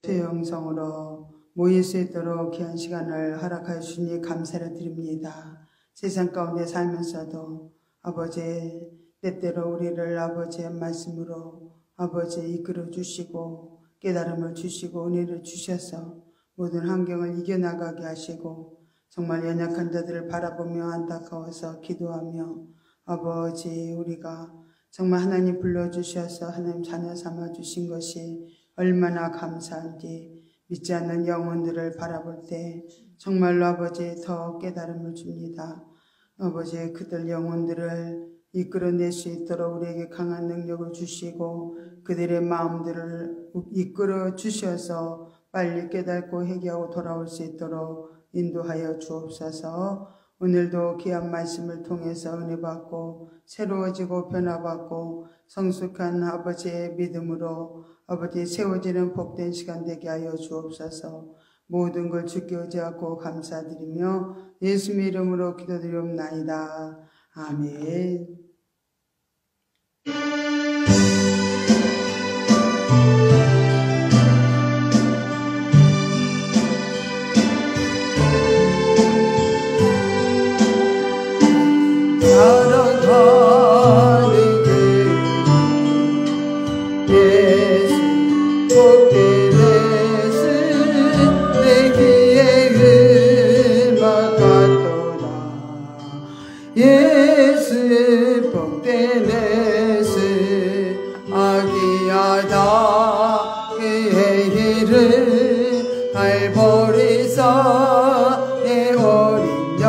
주의 영성으로 모일 수 있도록 귀한 시간을 허락하여 주니 감사를 드립니다. 세상 가운데 살면서도 아버지 때때로 우리를 아버지의 말씀으로 아버지 이끌어 주시고 깨달음을 주시고 은혜를 주셔서 모든 환경을 이겨나가게 하시고 정말 연약한 자들을 바라보며 안타까워서 기도하며 아버지 우리가 정말 하나님 불러주셔서 하나님 자녀 삼아 주신 것이 얼마나 감사한지 믿지 않는 영혼들을 바라볼 때 정말로 아버지 더 깨달음을 줍니다. 아버지 그들 영혼들을 이끌어낼 수 있도록 우리에게 강한 능력을 주시고 그들의 마음들을 이끌어 주셔서 빨리 깨닫고 회개하고 돌아올 수 있도록 인도하여 주옵소서. 오늘도 귀한 말씀을 통해서 은혜 받고 새로워지고 변화받고 성숙한 아버지의 믿음으로 아버지 세워지는 복된 시간 되게 하여 주옵소서. 모든 걸 주께 의지하고 감사드리며 예수님의 이름으로 기도드리옵나이다. 아멘. 사랑하는 그 예수 복된 예수 내 귀에 음악 같도다. 예수 복된 예수 아기하다 그의 길을 갈보리서 내 어린 양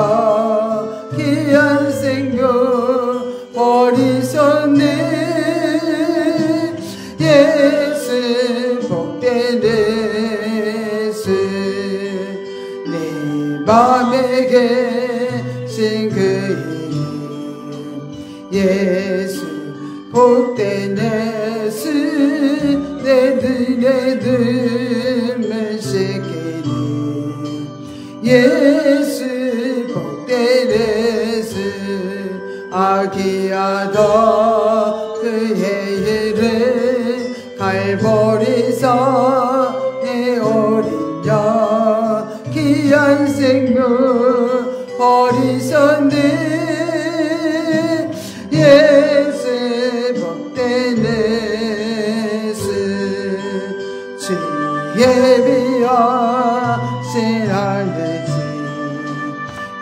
귀한 생명 버리셨네. 예수 복된 예수 내 맘에 계신 그 이름 예수 복된 예수 내 등에 들면 씻기니 예수 복된 예수 아기하다 그의 일을 갈보리서 내 어린 양 귀한 생명 버리셨네. 예수 복된 예수 주의 비하신 하늘지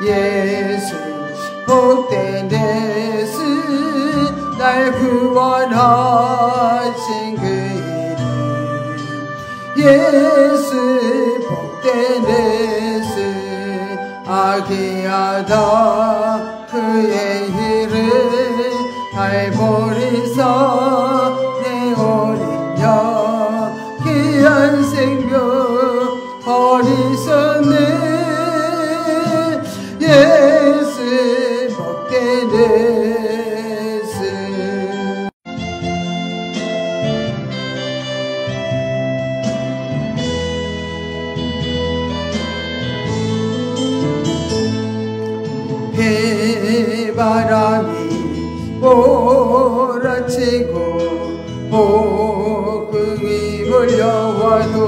예수 복된 예수 날 구원하신 그 이름 예수 복된 예수 아기하다 그의 일을 갈보리서 내 어린 양 귀한 생명 버리셨네. 예수 복된 예수 해바람이 몰아치고 폭풍이 몰려와도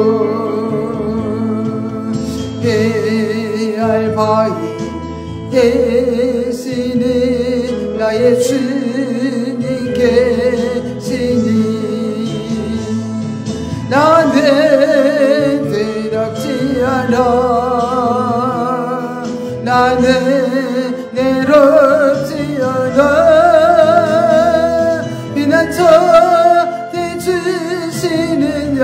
피할 바위 계시니 나의 주님 계시니 나는 두렵지 않아. 나는 내롭지 않아. 피난처 대주시는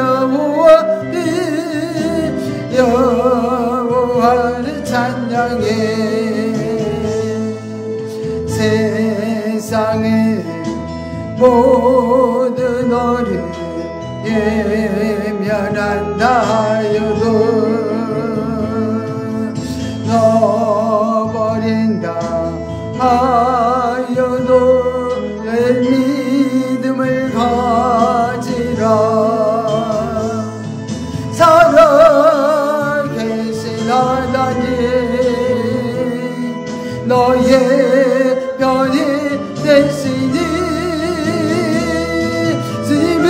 여호와를 찬양해. 세상의 모든 어를 예면한다 하여도 넣어버린다 하여도 내 믿음을 가지라. 살아계신 하나님 너의 편이 되시니 주님을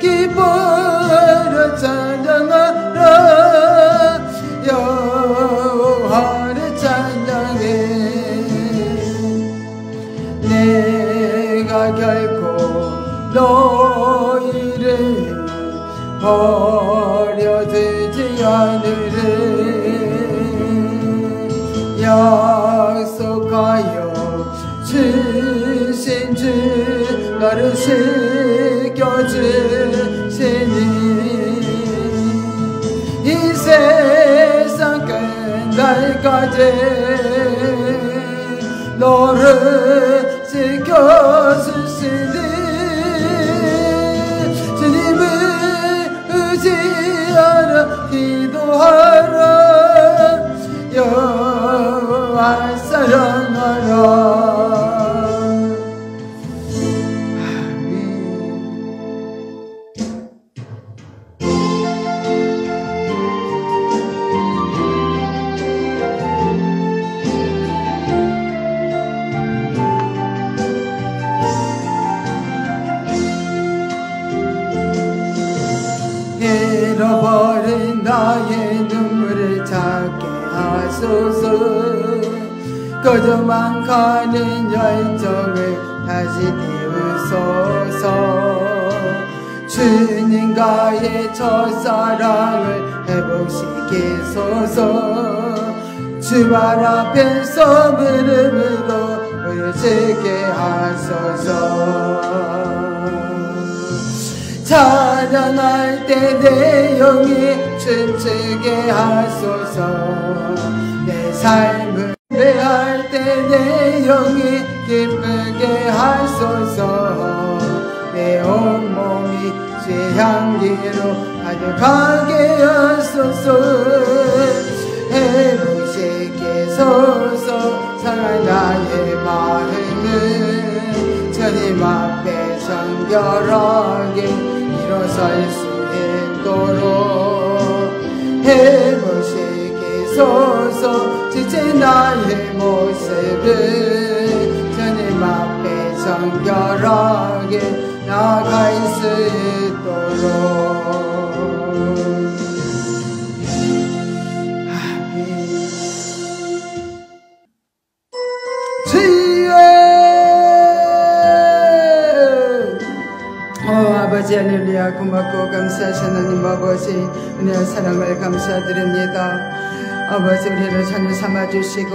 기뻐하라. 버려두지 않으리. 약속하여 주신 주 나를 지켜주시니 이 세상 끝날까지 너를 지켜주시니 주님을 의지하라 기도하라 여호와 사랑하라. 잃어버린 나의 눈물을 찾게 하소서. 꺼져만 가는 열정을 다시 띄우소서. 주님과의 첫사랑을 회복시키소서. 주발 앞에서 무릎으로 부르짖게 하소서. 찬양할 때 내 영이 춤추게 하소서. 내 삶을 예배할 때 내 영이 기쁘게 하소서. 내 온몸이 주의 향기로 가득하게 하소서. 회복시키소서. 상한 나의 마음을 주님 앞에 정결하게 일어설 수 있도록 회복시키소서. 지친 나의 모습을 주님 앞에 정결하게 나아갈 수 있도록. 아멘. 아버지 할렐루야. 고맙고 감사하신 하나님 아버지 은혜와 사랑을 감사드립니다. 아버지 우리를 자녀 삼아주시고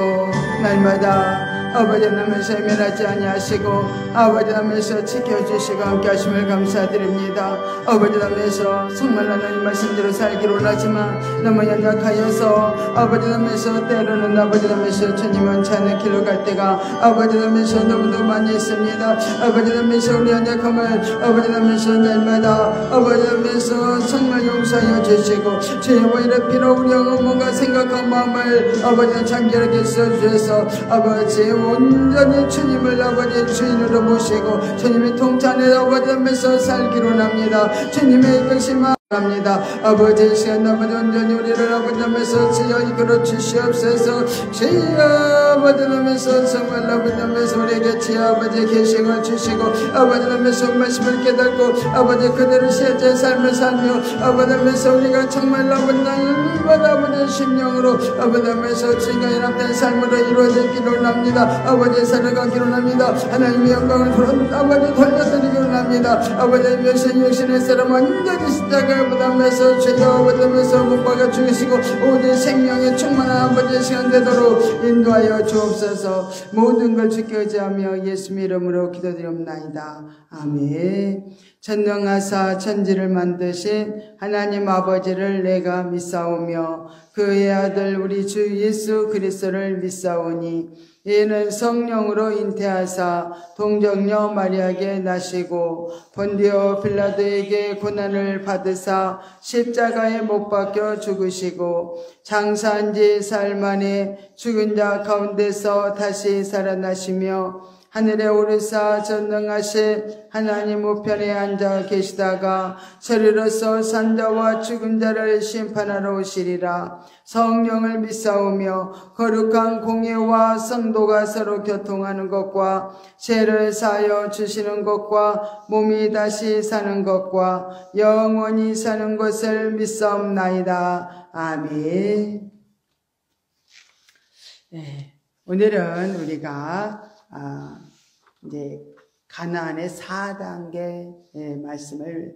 날마다 아버지 하나님께서 면하지 아니하시고 아버지 하나님께서 지켜주시고 함께하심을 감사드립니다. 아버지 하나님께서 정말 하나님 말씀대로 살기로 원하지만 너무 연약하여서 아버지 하나님께서 때로는 아버지 하나님께서 주님 원치 않은 길로 갈 때가 아버지 하나님께서 너무너무 많이 있습니다. 아버지 하나님께서 우리 연약함을 아버지 하나님께서 날마다 아버지 하나님께서 정말 용서하여 주시고 주의 오히려 피로 우리 영혼 뭔가 생각한 마음을 아버지 장결하게 써주셔서 아버지 온전히 주님을 아버지 주인으로 모시고 주님의 통찬에 아버지 하면서 살기로 합니다. 주님의 이끄심을 합니다. 아버지 시간 아버지 온전히 우리를 아버지 하면서 주여 이끌어 주시옵소서. 주여 아버지 하면서 정말 아버지 하면서 우리에게 주여 아버지 계시고 주시고 아버지 하면서 말씀을 깨닫고 아버지 그대로 실제 삶을 살며 아버지 하면서 우리가 정말 아버지 날마다 아버지 심령으로 아버지 하면서 주님과 연합된 삶으로 이루어지기로 합니다. 아버지 살아가기로 합니다. 하나님의 영광을 아버지 돌려드리기로 합니다. 아버지 육신의 사람 완전히 십자가에 부담해서 주여 부담해서 못 박아 죽이시고 오늘 생명에 충만한 아버지의 시간 되도록 인도하여 주옵소서. 모든 걸 주께 의지하며 예수 이름으로 기도드리옵나이다. 아멘. 전능하사 천지를 만드신 하나님 아버지를 내가 믿사오며 그의 아들 우리 주 예수 그리스도를 믿사오니 이는 성령으로 잉태하사 동정녀 마리아에게 나시고 본디오 빌라도에게 고난을 받으사 십자가에 못 박혀 죽으시고 장사한 지 사흘 만에 죽은 자 가운데서 다시 살아나시며 하늘에 오르사 전능하신 하나님 우편에 앉아 계시다가 저리로서 산자와 죽은 자를 심판하러 오시리라. 성령을 믿사오며 거룩한 공예와 성도가 서로 교통하는 것과 죄를 사하여 주시는 것과 몸이 다시 사는 것과 영원히 사는 것을 믿사옵나이다. 아멘. 네, 오늘은 우리가 이제 가나안의 4단계 말씀을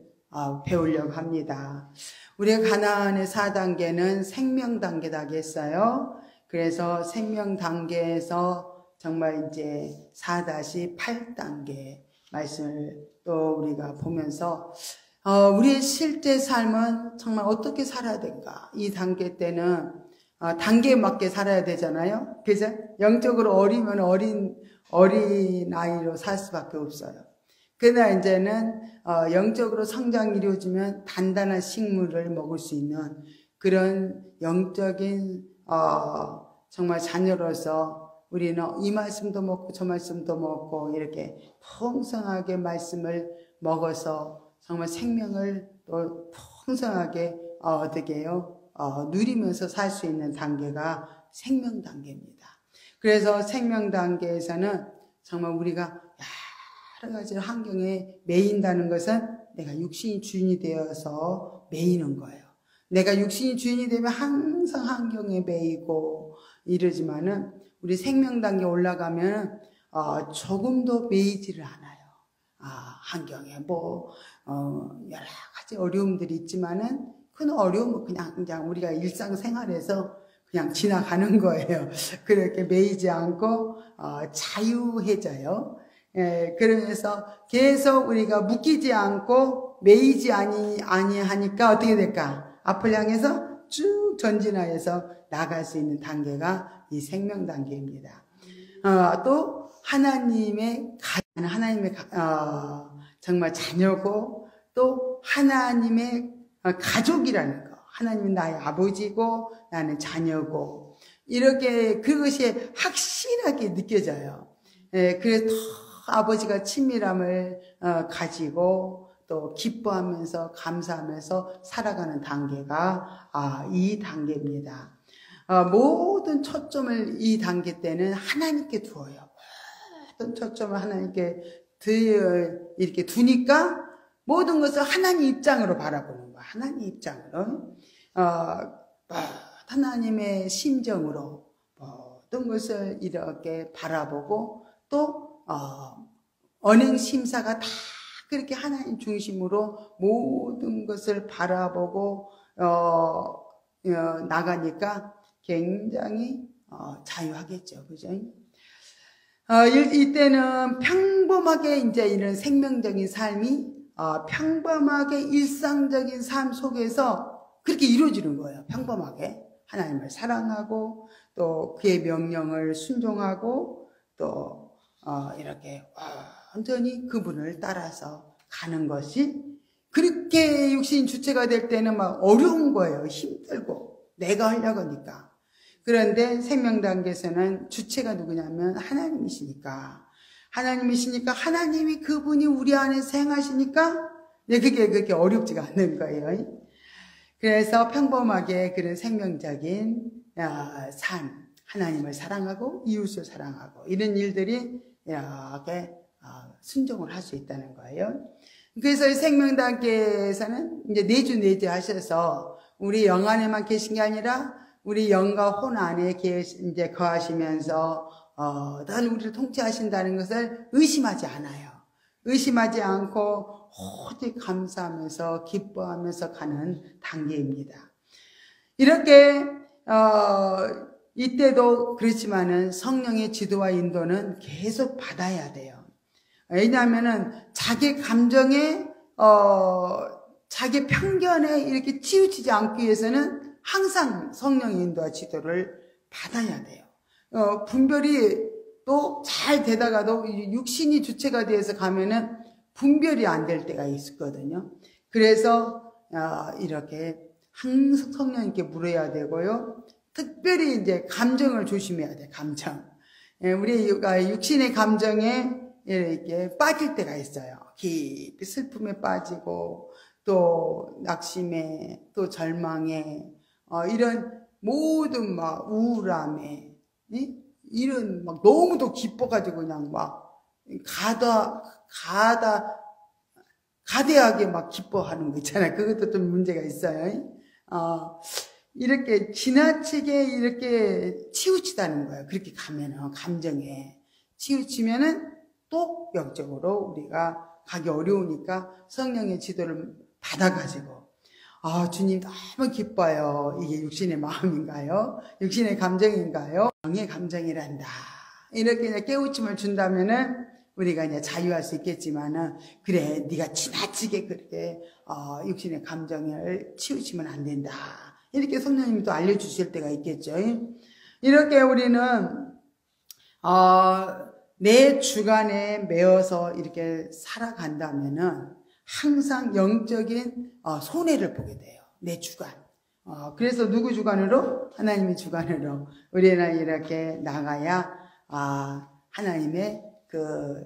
배우려고 합니다. 우리가 가나안의 4단계는 생명 단계다겠어요. 그래서 생명 단계에서 정말 이제 4-8단계 말씀을 또 우리가 보면서 우리의 실제 삶은 정말 어떻게 살아야 될까? 이 단계 때는 단계에 맞게 살아야 되잖아요. 그죠? 영적으로 어리면 어린 아이로 살 수밖에 없어요. 그러나 이제는 영적으로 성장이 이루어지면 단단한 식물을 먹을 수 있는 그런 영적인 정말 자녀로서 우리는 이 말씀도 먹고 저 말씀도 먹고 이렇게 풍성하게 말씀을 먹어서 정말 생명을 또 풍성하게 어떻게 해요? 누리면서 살 수 있는 단계가 생명 단계입니다. 그래서 생명 단계에서는 정말 우리가 여러 가지 환경에 매인다는 것은 내가 육신이 주인이 되어서 매이는 거예요. 내가 육신이 주인이 되면 항상 환경에 매이고 이러지만은 우리 생명 단계 올라가면 조금도 매이지를 않아요. 환경에 여러 가지 어려움들이 있지만은 큰 어려움은 그냥 우리가 일상생활에서 그냥 지나가는 거예요. 그렇게 매이지 않고 자유해져요. 예, 그러면서 계속 우리가 묶이지 않고 매이지 아니하니까 어떻게 될까? 앞을 향해서 쭉 전진하여서 나갈 수 있는 단계가 이 생명 단계입니다. 또 하나님의 정말 자녀고 또 하나님의 가족이라는 거. 하나님은 나의 아버지고 나는 자녀고 이렇게 그것이 확실하게 느껴져요. 예, 그래서 더 아버지가 친밀함을 가지고 또 기뻐하면서 감사하면서 살아가는 단계가 이 단계입니다. 모든 초점을 이 단계 때는 하나님께 두어요. 모든 초점을 하나님께 이렇게 두니까 모든 것을 하나님 입장으로 바라보는 거야. 하나님 입장으로. 하나님의 심정으로 모든 것을 이렇게 바라보고 또 언행 심사가 다 그렇게 하나님 중심으로 모든 것을 바라보고 나가니까 굉장히 자유하겠죠. 그죠? 이때는 평범하게 이제 이런 생명적인 삶이 평범하게 일상적인 삶 속에서 그렇게 이루어지는 거예요. 평범하게 하나님을 사랑하고 또 그의 명령을 순종하고 또 이렇게 완전히 그분을 따라서 가는 것이 그렇게 육신 주체가 될 때는 막 어려운 거예요. 힘들고 내가 하려고 하니까. 그런데 생명 단계에서는 주체가 누구냐면 하나님이시니까 하나님이 그분이 우리 안에서 행하시니까 그게 그렇게 어렵지가 않는 거예요. 그래서 평범하게 그런 생명적인 삶, 하나님을 사랑하고 이웃을 사랑하고 이런 일들이 이렇게 순종을 할 수 있다는 거예요. 그래서 생명 단계에서는 이제 내주 하셔서 우리 영 안에만 계신 게 아니라 우리 영과 혼 안에 이제 거하시면서 늘 우리를 통치하신다는 것을 의심하지 않아요. 의심하지 않고 오직 감사하면서 기뻐하면서 가는 단계입니다. 이렇게 이때도 그렇지만은 성령의 지도와 인도는 계속 받아야 돼요. 왜냐하면은 자기 감정에 자기 편견에 이렇게 치우치지 않기 위해서는 항상 성령의 인도와 지도를 받아야 돼요. 분별이 또 잘 되다가도 육신이 주체가 되어서 가면은 분별이 안 될 때가 있거든요. 그래서 이렇게 항상 성령님께 물어야 되고요. 특별히 이제 감정을 조심해야 돼. 감정. 우리가 육신의 감정에 이렇게 빠질 때가 있어요. 깊이 슬픔에 빠지고 또 낙심에 또 절망에 이런 모든 막 우울함에 이런 막 너무도 기뻐가지고 그냥 막 가대하게 막 기뻐하는 거 있잖아요. 그것도 좀 문제가 있어요. 이렇게 지나치게 이렇게 치우치다는 거예요. 그렇게 가면은 감정에 치우치면은 또 영적으로 우리가 가기 어려우니까 성령의 지도를 받아가지고 주님 너무 기뻐요. 이게 육신의 마음인가요? 육신의 감정인가요? 영의 감정이란다. 이렇게 이제 깨우침을 준다면은 우리가 이제 자유할 수 있겠지만은, 그래, 네가 지나치게 그렇게 육신의 감정을 치우치면 안 된다. 이렇게 성령님도 알려주실 때가 있겠죠. 이렇게 우리는 내 주관에 매어서 이렇게 살아간다면은 항상 영적인 손해를 보게 돼요. 내 주관. 그래서 누구 주관으로? 하나님의 주관으로 우리는 이렇게 나가야 하나님의 그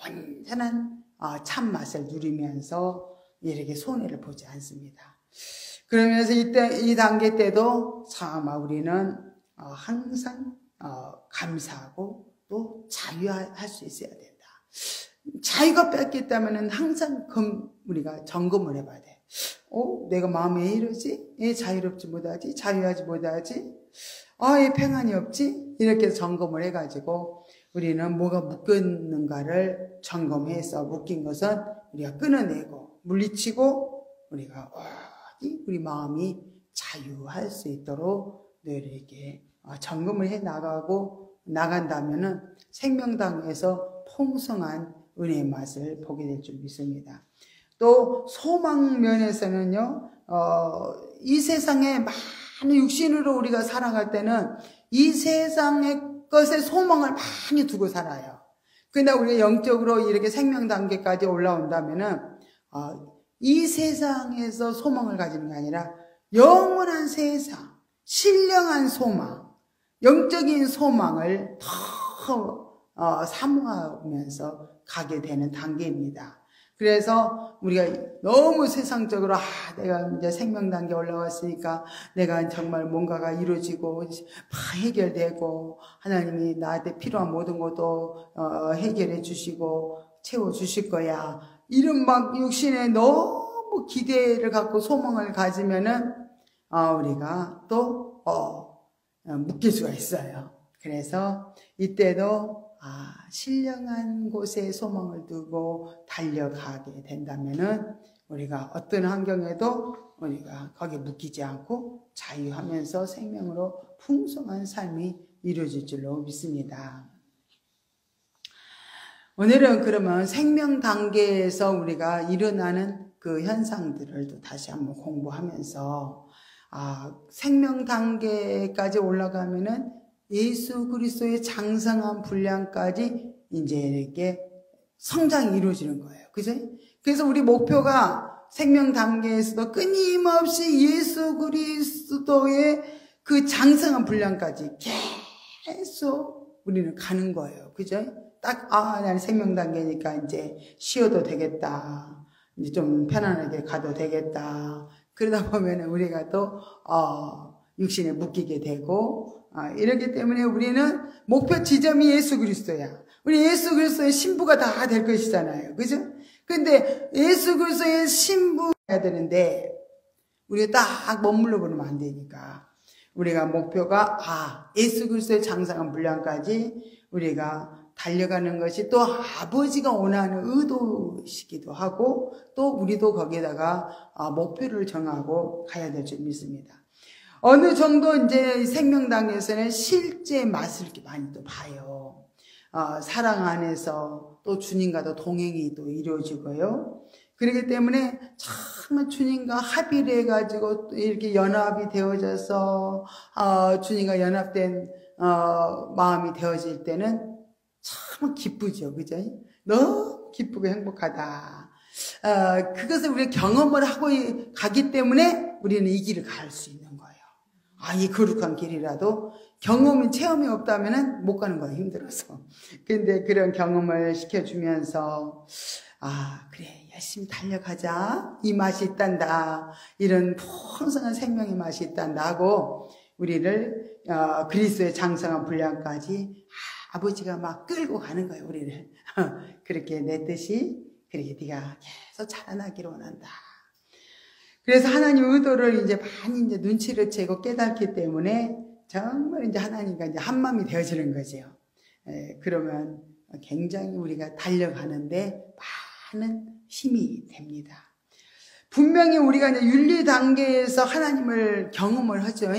완전한 참맛을 누리면서 이렇게 손해를 보지 않습니다. 그러면서 이 단계 때도 참 우리는 항상 감사하고 또 자유할 수 있어야 된다. 자유가 뺏겼다면 항상 우리가 점검을 해봐야 돼. 내가 마음이 왜 이러지? 왜 자유롭지 못하지? 자유하지 못하지? 왜 평안이 없지? 이렇게 점검을 해가지고 우리는 뭐가 묶였는가를 점검해서 묶인 것은 우리가 끊어내고 물리치고 우리가 우리 마음이 자유할 수 있도록 늘 이렇게 점검을 해 나간다면은 생명당에서 풍성한 은혜의 맛을 보게 될 줄 믿습니다. 또 소망 면에서는요, 이 세상에 많은 육신으로 우리가 살아갈 때는 이 세상의 것에 소망을 많이 두고 살아요. 그러나 우리가 영적으로 이렇게 생명 단계까지 올라온다면은 이 세상에서 소망을 가지는 게 아니라 영원한 세상, 신령한 소망, 영적인 소망을 더 사모하면서 가게 되는 단계입니다. 그래서 우리가 너무 세상적으로 내가 이제 생명 단계 올라왔으니까 내가 정말 뭔가가 이루어지고 해결되고 하나님이 나한테 필요한 모든 것도 해결해 주시고 채워 주실 거야. 이런 막 육신에 너무 기대를 갖고 소망을 가지면은 우리가 또 묶일 수가 있어요. 그래서 이때도 신령한 곳에 소망을 두고 달려가게 된다면은 우리가 어떤 환경에도 우리가 거기에 묶이지 않고 자유하면서 생명으로 풍성한 삶이 이루어질 줄로 믿습니다. 오늘은 그러면 생명 단계에서 우리가 일어나는 그 현상들을 또 다시 한번 공부하면서 생명 단계까지 올라가면은 예수 그리스도의 장성한 분량까지 이제 이렇게 성장이 이루어지는 거예요. 그죠? 그래서 우리 목표가 생명 단계에서도 끊임없이 예수 그리스도의 그 장성한 분량까지 계속 우리는 가는 거예요. 그죠? 딱, 나는 생명 단계니까 이제 쉬어도 되겠다. 이제 좀 편안하게 가도 되겠다. 그러다 보면 우리가 또, 육신에 묶이게 되고, 이렇기 때문에 우리는 목표 지점이 예수 그리스도야. 우리 예수 그리스도의 신부가 다 될 것이잖아요. 그죠? 근데 예수 그리스도의 신부해야 되는데, 우리가 딱 머물러 버리면 안 되니까. 우리가 목표가, 예수 그리스도의 장성한 분량까지 우리가 달려가는 것이 또 아버지가 원하는 의도시기도 하고, 또 우리도 거기에다가 목표를 정하고 가야 될 줄 믿습니다. 어느 정도 이제 생명당에서는 실제 맛을 이렇게 많이 또 봐요. 사랑 안에서 또 주님과도 동행이 또 이루어지고요. 그렇기 때문에 정말 주님과 합의를 해가지고 또 이렇게 연합이 되어져서 주님과 연합된 마음이 되어질 때는 참 기쁘죠. 그죠? 너무 기쁘고 행복하다. 그것을 우리가 경험을 하고 가기 때문에 우리는 이 길을 갈 수 있는 거예요. 이 거룩한 길이라도 경험이, 체험이 없다면 못 가는 거예요. 힘들어서. 근데 그런 경험을 시켜주면서, 그래, 열심히 달려가자. 이 맛이 있단다. 이런 풍성한 생명의 맛이 있단다 하고, 우리를, 그리스도의 장성한 분량까지 아버지가 막 끌고 가는 거예요, 우리를. 그렇게 내 뜻이, 그렇게 네가 계속 자라나기를 원한다. 그래서 하나님 의도를 이제 많이 이제 눈치를 채고 깨닫기 때문에 정말 이제 하나님과 이제 한마음이 되어지는 거죠. 그러면 굉장히 우리가 달려가는데 많은 힘이 됩니다. 분명히 우리가 이제 윤리 단계에서 하나님을 경험을 하죠.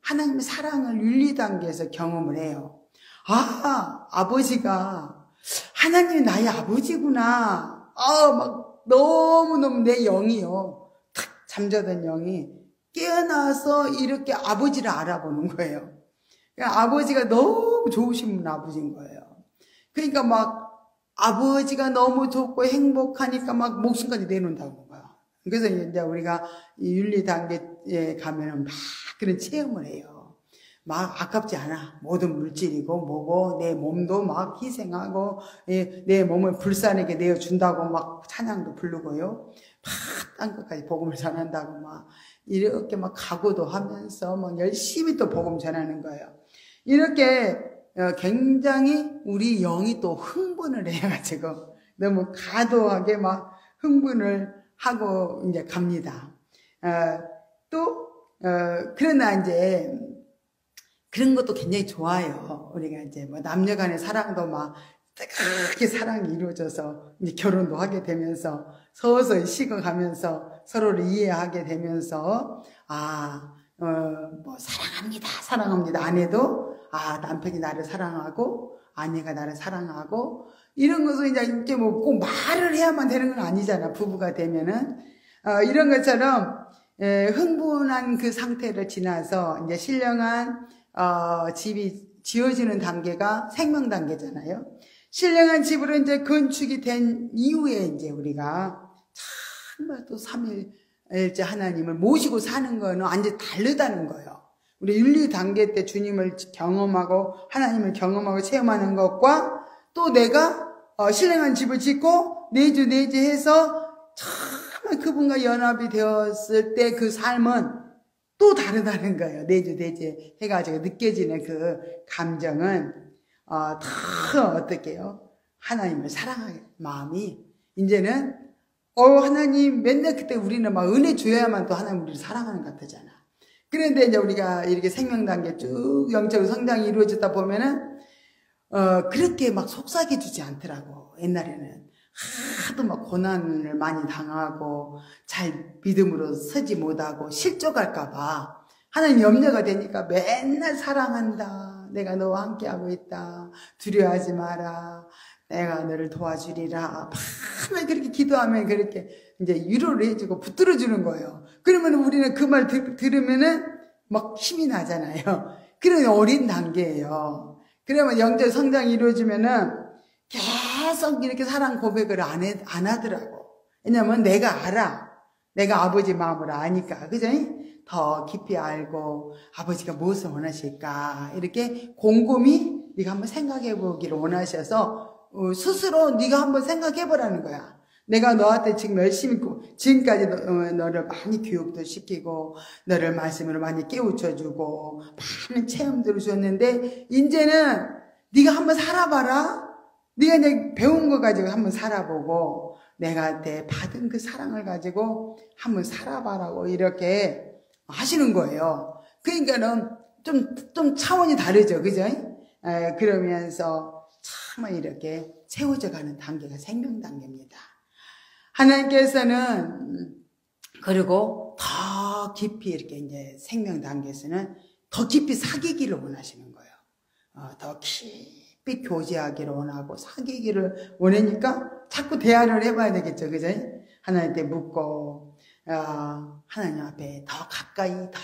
하나님의 사랑을 윤리 단계에서 경험을 해요. 아, 아버지가 하나님이 나의 아버지구나. 막 너무너무 내 영이요. 탁 잠자던 영이 깨어나서 이렇게 아버지를 알아보는 거예요. 그러니까 아버지가 너무 좋으신 분 아버지인 거예요. 그러니까 막 아버지가 너무 좋고 행복하니까 막 목숨까지 내놓는다고 거야. 그래서 이제 우리가 이 윤리 단계에 가면은 막 그런 체험을 해요. 막 아깝지 않아. 모든 물질이고 뭐고 내 몸도 막 희생하고 내 몸을 불쌍하게 내어준다고 막 찬양도 부르고요. 막 땅끝까지 복음을 전한다고 막 이렇게 막 각오도 하면서 막 열심히 또 복음 전하는 거예요. 이렇게 굉장히 우리 영이 또 흥분을 해가지고 너무 과도하게 막 흥분을 하고 이제 갑니다. 그러나 이제 그런 것도 굉장히 좋아요. 우리가 이제 뭐 남녀 간의 사랑도 막 뜨겁게 사랑이 이루어져서 이제 결혼도 하게 되면서 서서히 식어가면서 서로를 이해하게 되면서 뭐 사랑합니다 아내도 남편이 나를 사랑하고 아내가 나를 사랑하고 이런 것을 이제 뭐 꼭 말을 해야만 되는 건 아니잖아. 부부가 되면은 이런 것처럼 흥분한 그 상태를 지나서 이제 신령한 집이 지어지는 단계가 생명 단계잖아요. 신령한 집으로 이제 건축이 된 이후에 이제 우리가 정말 또 삼위일체 하나님을 모시고 사는 거는 완전히 다르다는 거예요. 우리 윤리 단계 때 주님을 경험하고 하나님을 경험하고 체험하는 것과 또 내가 신령한 집을 짓고 내주 내지해서 정말 그분과 연합이 되었을 때 그 삶은 또 다르다는 거예요. 내주 내지 해가지고 느껴지는 그 감정은 더 어떻게요? 하나님을 사랑하는 마음이 이제는 하나님 맨날 그때 우리는 막 은혜 줘야만 또 하나님 우리를 사랑하는 것 같잖아. 그런데 이제 우리가 이렇게 생명 단계 쭉 영적으로 성장이 이루어지다 보면은 그렇게 막 속삭여 주지 않더라고. 옛날에는 하도 막 고난을 많이 당하고 잘 믿음으로 서지 못하고 실족할까봐 하나님 염려가 되니까 맨날 사랑한다. 내가 너와 함께하고 있다. 두려워하지 마라. 내가 너를 도와주리라. 밤에 그렇게 기도하면 그렇게 이제 위로를 해주고 붙들어주는 거예요. 그러면 우리는 그 말 들으면은 막 힘이 나잖아요. 그런 어린 단계예요. 그러면 영적 성장이 이루어지면은 계속 이렇게 사랑 고백을 안 하더라고. 왜냐면 내가 알아. 내가 아버지 마음을 아니까. 그죠? 더 깊이 알고 아버지가 무엇을 원하실까 이렇게 곰곰이 네가 한번 생각해 보기를 원하셔서 스스로 네가 한번 생각해 보라는 거야. 내가 너한테 지금 열심히 지금까지 너를 많이 교육도 시키고 너를 말씀으로 많이 깨우쳐주고 많은 체험들을 줬는데 이제는 네가 한번 살아봐라. 네가 이제 배운 거 가지고 한번 살아보고 내가한테 받은 그 사랑을 가지고 한번 살아봐라고 이렇게 하시는 거예요. 그러니까는 좀 차원이 다르죠. 그죠? 그러면서 정말 이렇게 채워져 가는 단계가 생명 단계입니다. 하나님께서는 그리고 더 깊이 이렇게 이제 생명 단계에서는 더 깊이 사귀기를 원하시는 거예요. 더 깊이 교제하기를 원하고 사귀기를 원하니까 자꾸 대화를 해봐야 되겠죠. 그죠? 하나님께 묻고 하나님 앞에 더 가까이 더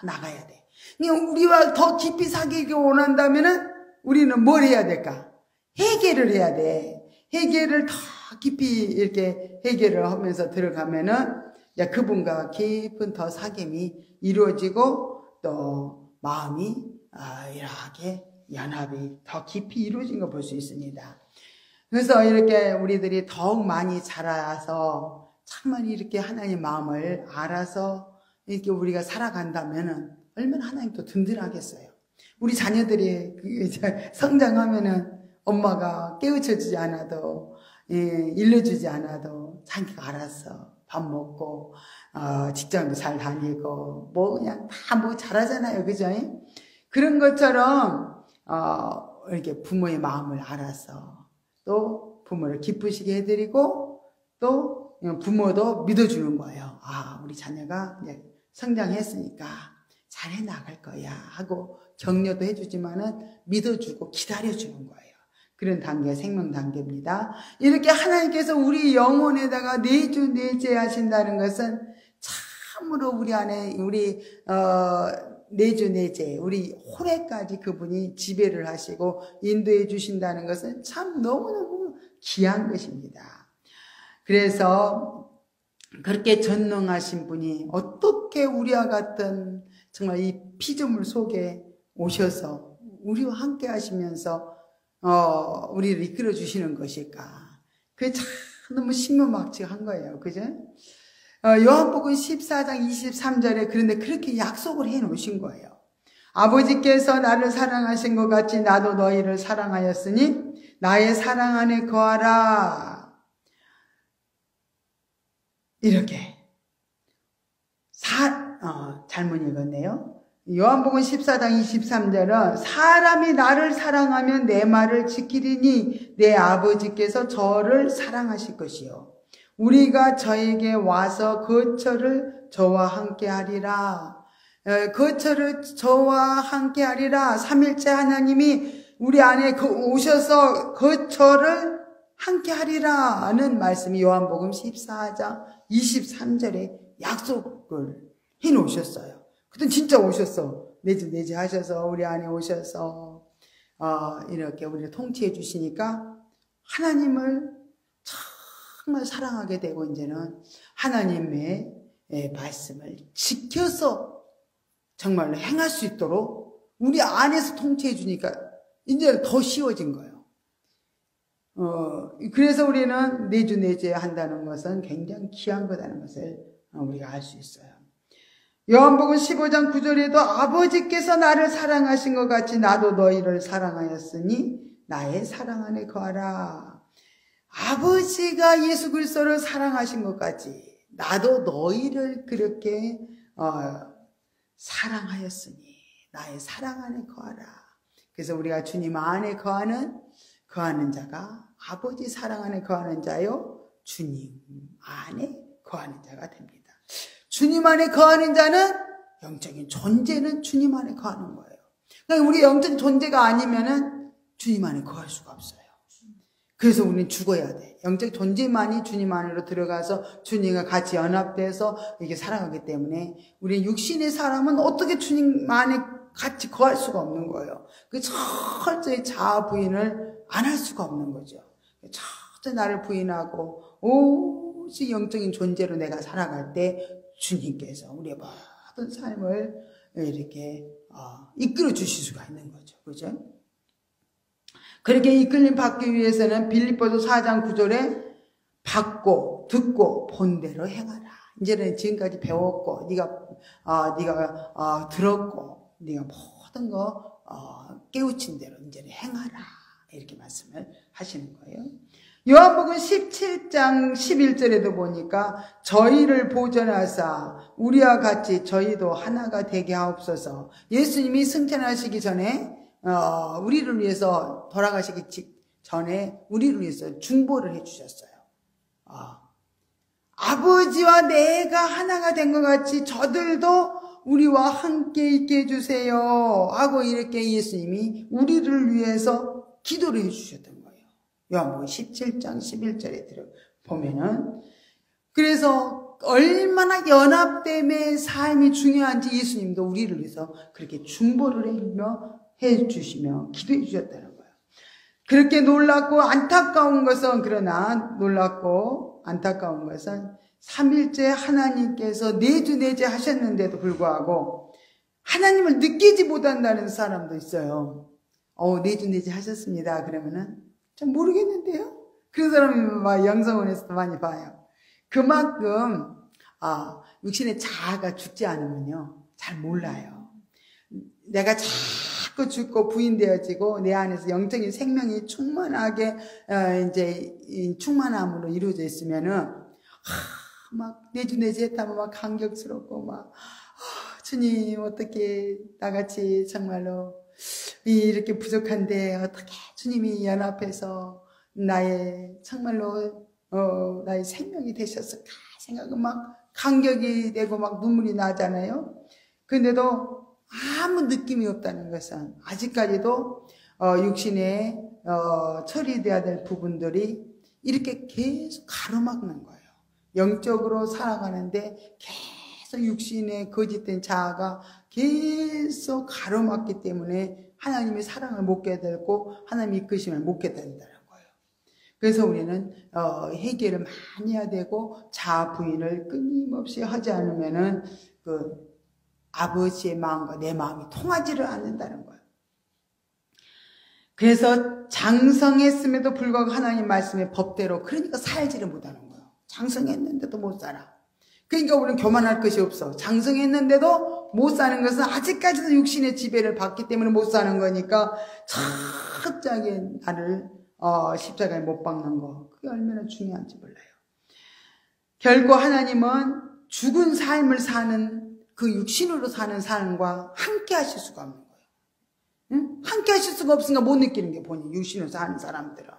나가야 돼. 우리와 더 깊이 사귀기 원한다면은 우리는 뭘 해야 될까? 해결을 해야 돼. 해결을 더 깊이 이렇게 해결을 하면서 들어가면은 그분과 깊은 더 사귐이 이루어지고 또 마음이 이렇게 연합이 더 깊이 이루어진 걸 볼 수 있습니다. 그래서 이렇게 우리들이 더욱 많이 자라서 정말 이렇게 하나님 마음을 알아서 이렇게 우리가 살아간다면은 얼마나 하나님도 든든하겠어요. 우리 자녀들이 성장하면은 엄마가 깨우쳐주지 않아도 일러주지 않아도 자기가 알았어. 밥 먹고 직장도 잘 다니고 뭐 그냥 다 뭐 잘하잖아요. 그죠? 그런 것처럼 이렇게 부모의 마음을 알아서 또 부모를 기쁘시게 해드리고 또 부모도 믿어주는 거예요. 아, 우리 자녀가 이제 성장했으니까 잘해 나갈 거야 하고 격려도 해주지만은 믿어주고 기다려주는 거예요. 그런 단계, 생명 단계입니다. 이렇게 하나님께서 우리 영혼에다가 내주 내재하신다는 것은 참으로 우리 안에 내주 내재, 우리 혼에까지 그분이 지배를 하시고 인도해 주신다는 것은 참 너무너무 귀한 것입니다. 그래서 그렇게 전능하신 분이 어떻게 우리와 같은 정말 이 피조물 속에 오셔서 우리와 함께 하시면서 우리를 이끌어 주시는 것일까? 그게 참 너무 신묘막측한 거예요. 그죠? 요한복음 14장 23절에 그런데 그렇게 약속을 해 놓으신 거예요. 아버지께서 나를 사랑하신 것 같이 나도 너희를 사랑하였으니 나의 사랑 안에 거하라. 이렇게 잘못 읽었네요. 요한복음 14장 23절은 사람이 나를 사랑하면 내 말을 지키리니 내 아버지께서 저를 사랑하실 것이요 우리가 저에게 와서 거처를 저와 함께 하리라. 거처를 저와 함께 하리라. 삼일째 하나님이 우리 안에 오셔서 거처를 함께 하리라는 말씀이 요한복음 14장 23절에 약속을 해 놓으셨어요. 그땐 진짜 오셨어. 내주 하셔서 우리 안에 오셔서 이렇게 우리를 통치해 주시니까 하나님을 정말 사랑하게 되고 이제는 하나님의 말씀을 지켜서 정말로 행할 수 있도록 우리 안에서 통치해 주니까 이제 더 쉬워진 거예요. 그래서 우리는 내주 내재한다는 것은 굉장히 귀한 거다는 것을 우리가 알 수 있어요. 요한복음 15장 9절에도 아버지께서 나를 사랑하신 것 같이 나도 너희를 사랑하였으니 나의 사랑 안에 거하라. 아버지가 예수 그리스도를 사랑하신 것 같이 나도 너희를 그렇게 사랑하였으니 나의 사랑 안에 거하라. 그래서 우리가 주님 안에 거하는 자가 아버지 사랑 안에 거하는 자요 주님 안에 거하는 자가 됩니다. 주님 안에 거하는 자는 영적인 존재는 주님 안에 거하는 거예요. 그러니까 우리 영적인 존재가 아니면은 주님 안에 거할 수가 없어요. 그래서 우리는 죽어야 돼. 영적 존재만이 주님 안으로 들어가서 주님과 같이 연합돼서 이게 살아가기 때문에 우리 육신의 사람은 어떻게 주님 안에 같이 거할 수가 없는 거예요. 그 철저히 자아 부인을 안 할 수가 없는 거죠. 철저히 나를 부인하고 오직 영적인 존재로 내가 살아갈 때 주님께서 우리의 모든 삶을 이렇게 이끌어 주실 수가 있는 거죠. 그죠? 그렇게 이끌림 받기 위해서는 빌립보서 4장 9절에 받고 듣고 본대로 행하라. 이제는 지금까지 배웠고 네가 들었고 네가 모든 거 깨우친 대로 이제는 행하라. 이렇게 말씀을 하시는 거예요. 요한복음 17장 11절에도 보니까 저희를 보존하사 우리와 같이 저희도 하나가 되게 하옵소서. 예수님이 승천하시기 전에 우리를 위해서 돌아가시기 전에 우리를 위해서 중보를 해주셨어요. 아버지와 내가 하나가 된 것 같이 저들도 우리와 함께 있게 해주세요 하고 이렇게 예수님이 우리를 위해서 기도를 해주셨던 거예요. 요한복음 17장 11절에 보면은 그래서 얼마나 연합됨의 삶이 중요한지 예수님도 우리를 위해서 그렇게 중보를 해주시며 기도해 주셨다는 거예요. 그렇게 놀랍고 안타까운 것은 그러나 놀랍고 안타까운 것은 삼일째 하나님께서 내주 내재하셨는데도 불구하고 하나님을 느끼지 못한다는 사람도 있어요. 내주 내재하셨습니다. 그러면은 좀 모르겠는데요? 그런 사람이 막 영성원에서도 많이 봐요. 그만큼 육신의 자아가 죽지 않으면요 잘 몰라요. 내가 자꾸 죽고 부인되어지고 내 안에서 영적인 생명이 충만하게 이제 충만함으로 이루어져 있으면은 막 내주 내재했다면 막 감격스럽고 막 주님 어떻게 나같이 정말로 이렇게 부족한데 어떻게 주님이 연합해서 나의 정말로 나의 생명이 되셨을까 생각은 막 감격이 되고 막 눈물이 나잖아요. 근데도 아무 느낌이 없다는 것은 아직까지도 육신에 처리돼야 될 부분들이 이렇게 계속 가로막는 거예요. 영적으로 살아가는데 계속 육신의 거짓된 자아가 계속 가로막기 때문에 하나님의 사랑을 못 깨닫고 하나님의 이끄심을 못 깨닫는다는 거예요. 그래서 우리는 회개를 많이 해야 되고 자아 부인을 끊임없이 하지 않으면은 그 아버지의 마음과 내 마음이 통하지를 않는다는 거예요. 그래서 장성했음에도 불구하고 하나님 말씀의 법대로 그러니까 살지를 못하는 거예요. 장성했는데도 못 살아. 그러니까 우리는 교만할 것이 없어. 장성했는데도 못 사는 것은 아직까지도 육신의 지배를 받기 때문에 못 사는 거니까 철저하게 나를 십자가에 못 박는 거, 그게 얼마나 중요한지 몰라요. 결국 하나님은 죽은 삶을 사는 그 육신으로 사는 삶과 함께 하실 수가 없는 거예요. 응? 함께 하실 수가 없으니까 못 느끼는 게 본인 육신으로 사는 사람들은.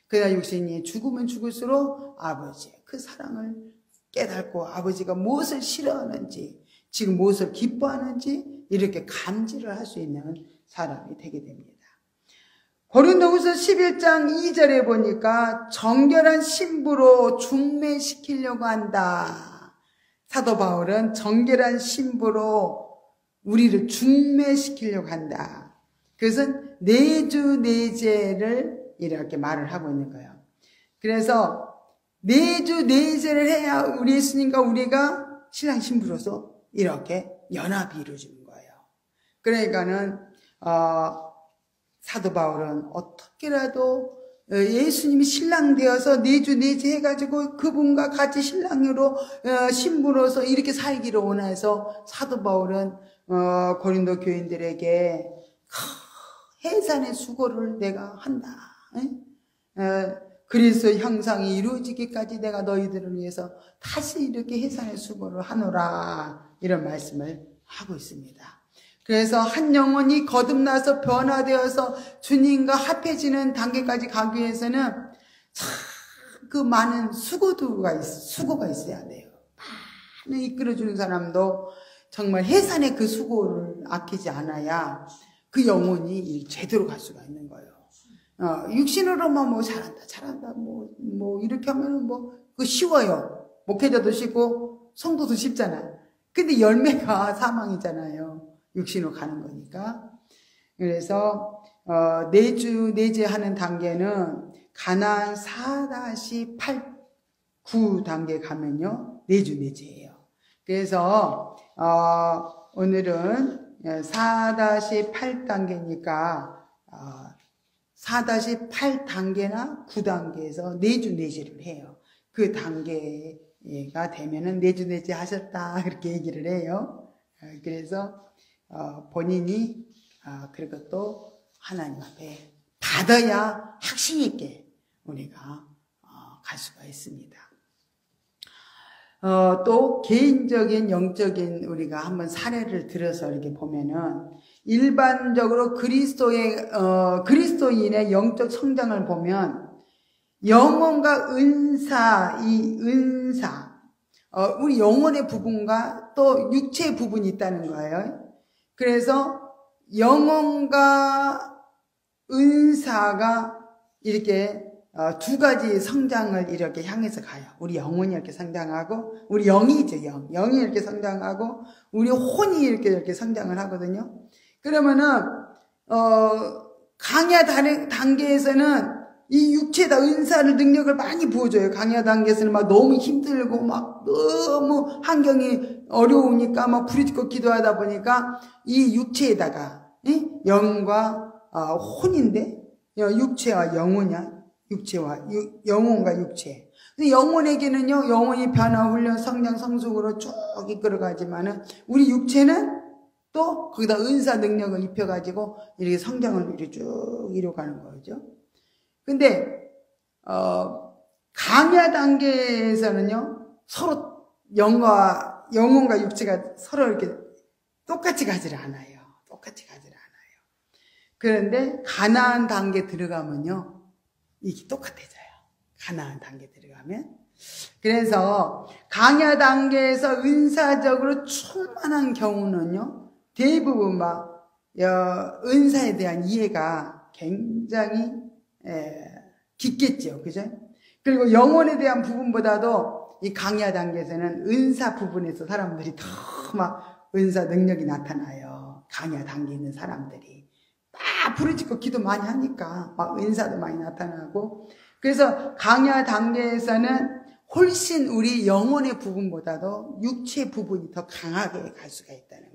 그러나 육신이 죽으면 죽을수록 아버지의 그 사랑을 깨닫고 아버지가 무엇을 싫어하는지, 지금 무엇을 기뻐하는지 이렇게 감지를 할 수 있는 사람이 되게 됩니다. 고린도후서 11장 2절에 보니까 정결한 신부로 중매시키려고 한다. 사도 바울은 정결한 신부로 우리를 중매시키려고 한다. 그것은 내주 내제를 이렇게 말을 하고 있는 거예요. 그래서 내주 내제를 해야 우리 예수님과 우리가 신랑 신부로서 이렇게 연합이 이루어지는 거예요. 그러니까는 사도 바울은 어떻게라도 예수님이 신랑 되어서 내주 내제 해가지고 그분과 같이 신랑으로 신부로서 이렇게 살기를 원해서 사도 바울은 고린도 교인들에게 해산의 수고를 내가 한다. 그리스도의 형상이 이루어지기까지 내가 너희들을 위해서 다시 이렇게 해산의 수고를 하노라, 이런 말씀을 하고 있습니다. 그래서 한 영혼이 거듭나서 변화되어서 주님과 합해지는 단계까지 가기 위해서는 참 그 많은 수고가 있어야 돼요. 많은 이끌어주는 사람도 정말 해산의 그 수고를 아끼지 않아야 그 영혼이 제대로 갈 수가 있는 거예요. 육신으로만 뭐 잘한다, 뭐 이렇게 하면은 그거 쉬워요. 목회자도 쉽고 성도도 쉽잖아요. 근데 열매가 사망이잖아요. 육신으로 가는 거니까. 그래서 내주내제하는 단계는 가나안 4-8, 9 단계 가면요 내주내제예요. 그래서 오늘은 4-8 단계니까 4-8 단계나 9단계에서 내주내제를 해요. 그 단계가 되면은 내주내제 하셨다, 그렇게 얘기를 해요. 그래서 본인이 그리고 또 하나님 앞에 받아야 확신 있게 우리가 갈 수가 있습니다. 또 개인적인 영적인 우리가 한번 사례를 들어서 이렇게 보면은 일반적으로 그리스도인의 영적 성장을 보면 영혼과 은사, 이 은사, 우리 영혼의 부분과 또 육체의 부분이 있다는 거예요. 그래서 영혼과 은사가 이렇게 두 가지 성장을 이렇게 향해서 가요. 우리 영혼이 이렇게 성장하고, 우리 영이죠, 영이 이렇게 성장하고, 우리 혼이 이렇게 성장을 하거든요. 그러면은 강야 단계에서는 이 육체에다 은사를 능력을 많이 부어줘요. 강야 단계에서는 막 너무 힘들고 막 너무 환경이 어려우니까 막 부르짖고 기도하다 보니까 이 육체에다가 영과 혼인데 육체와 영혼이야. 육체와 영혼과 육체. 근데 영혼에게는요, 영혼이 변화, 훈련, 성장, 성숙으로 쭉 이끌어가지만은 우리 육체는 또 거기다 은사 능력을 입혀가지고 이렇게 성장을 이렇게 쭉 이뤄가는 거죠. 근데 강야 단계에서는요, 서로 영혼과 육체가 서로 이렇게 똑같이 가지를 않아요. 그런데 가나안 단계 들어가면요, 이게 똑같아져요. 가나안 단계 들어가면. 그래서 강야 단계에서 은사적으로 충만한 경우는요, 대부분 막 은사에 대한 이해가 굉장히 깊겠죠. 그죠? 그리고 영혼에 대한 부분보다도 이 강야 단계에서는 은사 부분에서 사람들이 더 막 은사 능력이 나타나요. 강야 단계에 있는 사람들이 막 부르짖고 기도 많이 하니까 막 은사도 많이 나타나고. 그래서 강야 단계에서는 훨씬 우리 영혼의 부분보다도 육체 부분이 더 강하게 갈 수가 있다는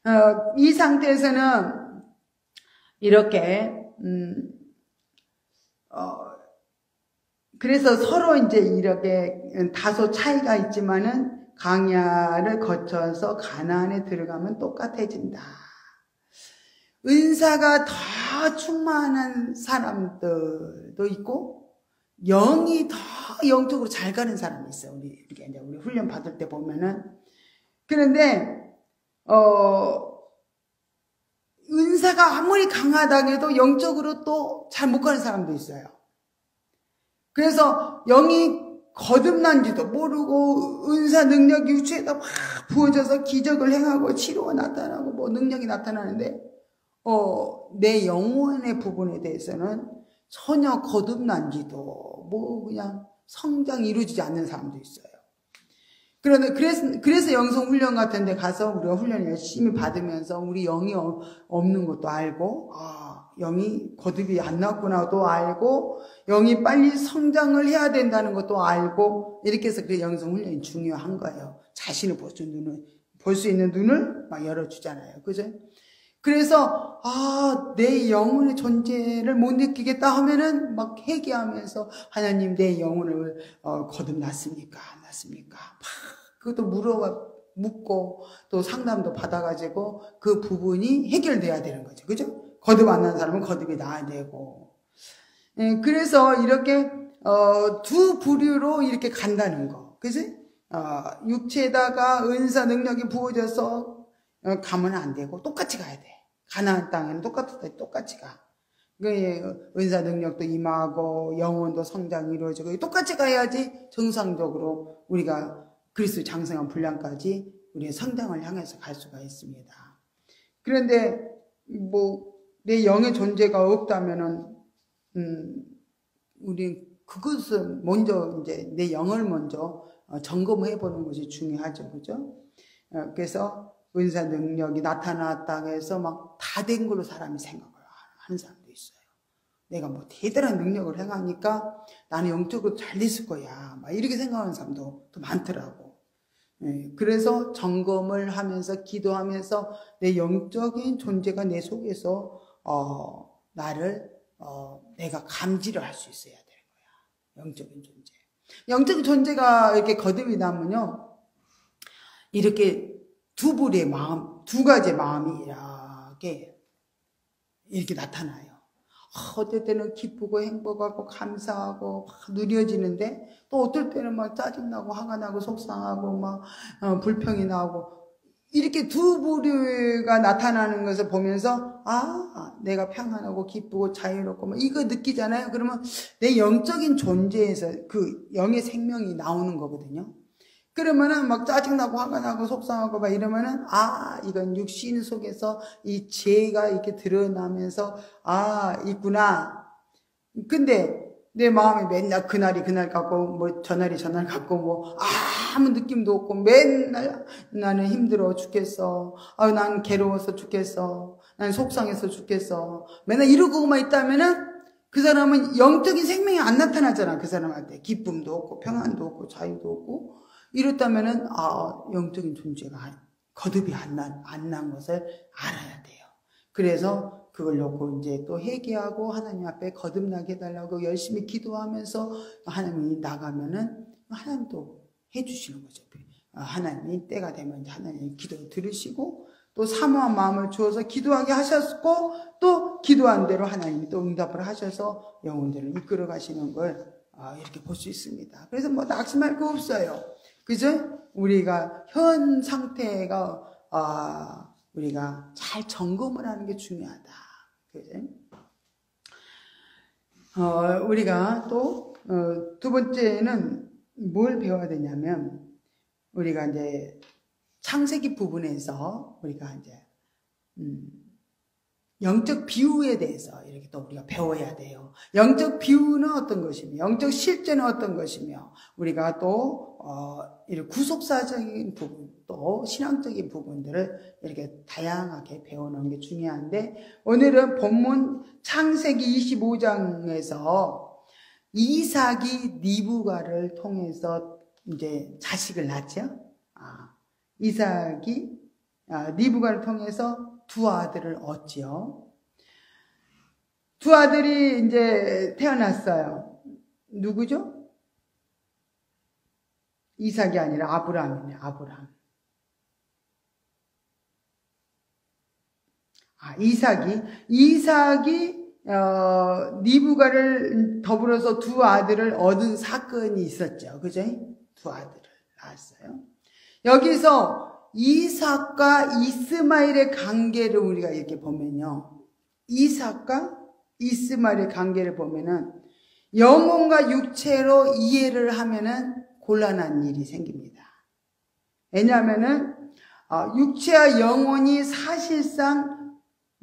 거예요. 이 상태에서는 이렇게 그래서 서로 이제 이렇게 다소 차이가 있지만은 강야를 거쳐서 가나안에 들어가면 똑같아진다. 은사가 더 충만한 사람들도 있고 영이 더 영적으로 잘 가는 사람이 있어요. 우리 훈련 받을 때 보면은. 그런데 은사가 아무리 강하다고 해도 영적으로 또 잘 못 가는 사람도 있어요. 그래서 영이 거듭난지도 모르고 은사 능력이 육체에다 막 부어져서 기적을 행하고 치료가 나타나고 뭐 능력이 나타나는데 내 영혼의 부분에 대해서는 전혀 거듭난지도 뭐 그냥 성장이 이루어지지 않는 사람도 있어요. 그런데 그래서 영성 훈련 같은 데 가서 우리가 훈련을 열심히 받으면서 우리 영이 없는 것도 알고, 영이 거듭이 안 났구나도 알고, 영이 빨리 성장을 해야 된다는 것도 알고, 이렇게 해서 그 영성 훈련이 중요한 거예요. 자신을 볼 수 있는 눈을 막 열어주잖아요. 그죠? 그래서, 내 영혼의 존재를 못 느끼겠다 하면은 막 회개하면서, 하나님 내 영혼을 거듭났습니까? 안 났습니까? 그것도 묻고 또 상담도 받아가지고 그 부분이 해결돼야 되는 거죠. 그죠? 거듭 안 난 사람은 거듭이 나야 되고. 그래서 이렇게, 두 부류로 이렇게 간다는 거. 그지? 육체에다가 은사 능력이 부어져서 가면 안 되고 똑같이 가야 돼. 가나안 땅에는 똑같이 가. 은사 능력도 임하고 영혼도 성장이 이루어지고 똑같이 가야지 정상적으로 우리가 그리스도 장성한 분량까지 우리의 성장을 향해서 갈 수가 있습니다. 그런데 뭐 내 영의 존재가 없다면은 우리 그것은 먼저 이제 내 영을 먼저 점검해 보는 것이 중요하죠, 그죠? 그래서 은사 능력이 나타났다고 해서 막 다 된 걸로 사람이 생각을 하는 사람도 있어요. 내가 뭐 대단한 능력을 행하니까 나는 영적으로 잘 됐을 거야. 막 이렇게 생각하는 사람도 또 많더라고. 그래서 점검을 하면서 기도하면서 내 영적인 존재가 내 속에서 내가 감지를 할 수 있어야 되는 거야. 영적인 존재. 영적인 존재가 이렇게 거듭이 나면요, 이렇게 두 가지의 마음이 이렇게 나타나요. 어떨 때는 기쁘고 행복하고 감사하고 막 누려지는데 또 어떨 때는 막 짜증나고 화가 나고 속상하고 막 불평이 나고 이렇게 두 부류가 나타나는 것을 보면서 내가 평안하고 기쁘고 자유롭고 막 이거 느끼잖아요. 그러면 내 영적인 존재에서 그 영의 생명이 나오는 거거든요. 그러면은 막 짜증나고 화가 나고 속상하고 막 이러면은 이건 육신 속에서 이 죄가 이렇게 드러나면서 있구나. 근데 내 마음이 맨날 그날 같고 뭐 저날 같고 뭐 아무 느낌도 없고 맨날 나는 힘들어 죽겠어. 난 괴로워서 죽겠어. 난 속상해서 죽겠어. 맨날 이러고만 있다면은 그 사람은 영적인 생명이 안 나타나잖아. 그 사람한테 기쁨도 없고 평안도 없고 자유도 없고. 이렇다면은 영적인 존재가 거듭이 안 난 것을 알아야 돼요. 그래서 그걸 놓고 이제 또 회개하고 하나님 앞에 거듭나게 해달라고 열심히 기도하면서 하나님이 나가면은 하나님도 해주시는 거죠. 하나님이 때가 되면 하나님 기도를 들으시고 또 사모한 마음을 주어서 기도하게 하셨고 또 기도한 대로 하나님이 또 응답을 하셔서 영혼들을 이끌어 가시는 걸 이렇게 볼 수 있습니다. 그래서 뭐 낙심할 거 없어요. 그죠? 우리가 현 상태가 우리가 잘 점검을 하는 게 중요하다. 그죠? 우리가 또 두 번째는 뭘 배워야 되냐면, 우리가 이제 창세기 부분에서 우리가 이제 영적 비유에 대해서 이렇게 또 우리가 배워야 돼요. 영적 비유는 어떤 것이며, 영적 실제는 어떤 것이며, 우리가 또 이런 구속사적인 부분, 또 신앙적인 부분들을 이렇게 다양하게 배워놓은 게 중요한데, 오늘은 본문 창세기 25장에서 이삭이 리브가를 통해서 이제 자식을 낳죠. 이삭이 리브가를 통해서 두 아들을 얻지요. 두 아들이 이제 태어났어요. 누구죠? 이삭이 아니라 아브라함이네, 아브라함. 이삭이 리브가를 더불어서 두 아들을 얻은 사건이 있었죠. 그죠? 두 아들을 낳았어요. 여기서 이삭과 이스마엘의 관계를 우리가 이렇게 보면요. 이삭과 이스마엘의 관계를 보면은 영혼과 육체로 이해를 하면은 곤란한 일이 생깁니다. 왜냐하면은 육체와 영혼이 사실상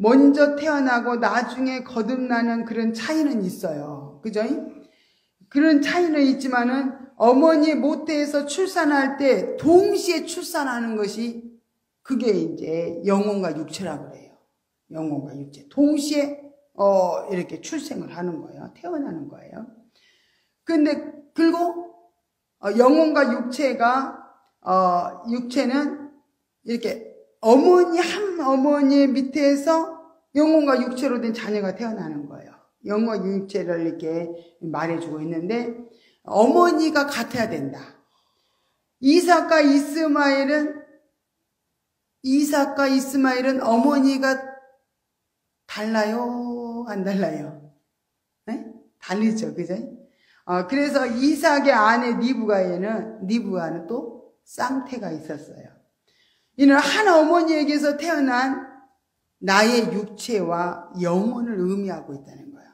먼저 태어나고 나중에 거듭나는 그런 차이는 있어요. 그죠? 그런 차이는 있지만은 어머니 모태에서 출산할 때 동시에 출산하는 것이 그게 이제 영혼과 육체라고 그래요. 영혼과 육체. 동시에 이렇게 출생을 하는 거예요. 태어나는 거예요. 근데 그리고 영혼과 육체는 이렇게 한 어머니 밑에서 영혼과 육체로 된 자녀가 태어나는 거예요. 영혼과 육체를 이렇게 말해주고 있는데, 어머니가 같아야 된다. 이삭과 이스마엘은 어머니가 달라요? 안 달라요? 네? 다르죠. 그죠? 그래서 이삭의 아내 리브가는 또 쌍태가 있었어요. 이는 한 어머니에게서 태어난 나의 육체와 영혼을 의미하고 있다는 거예요.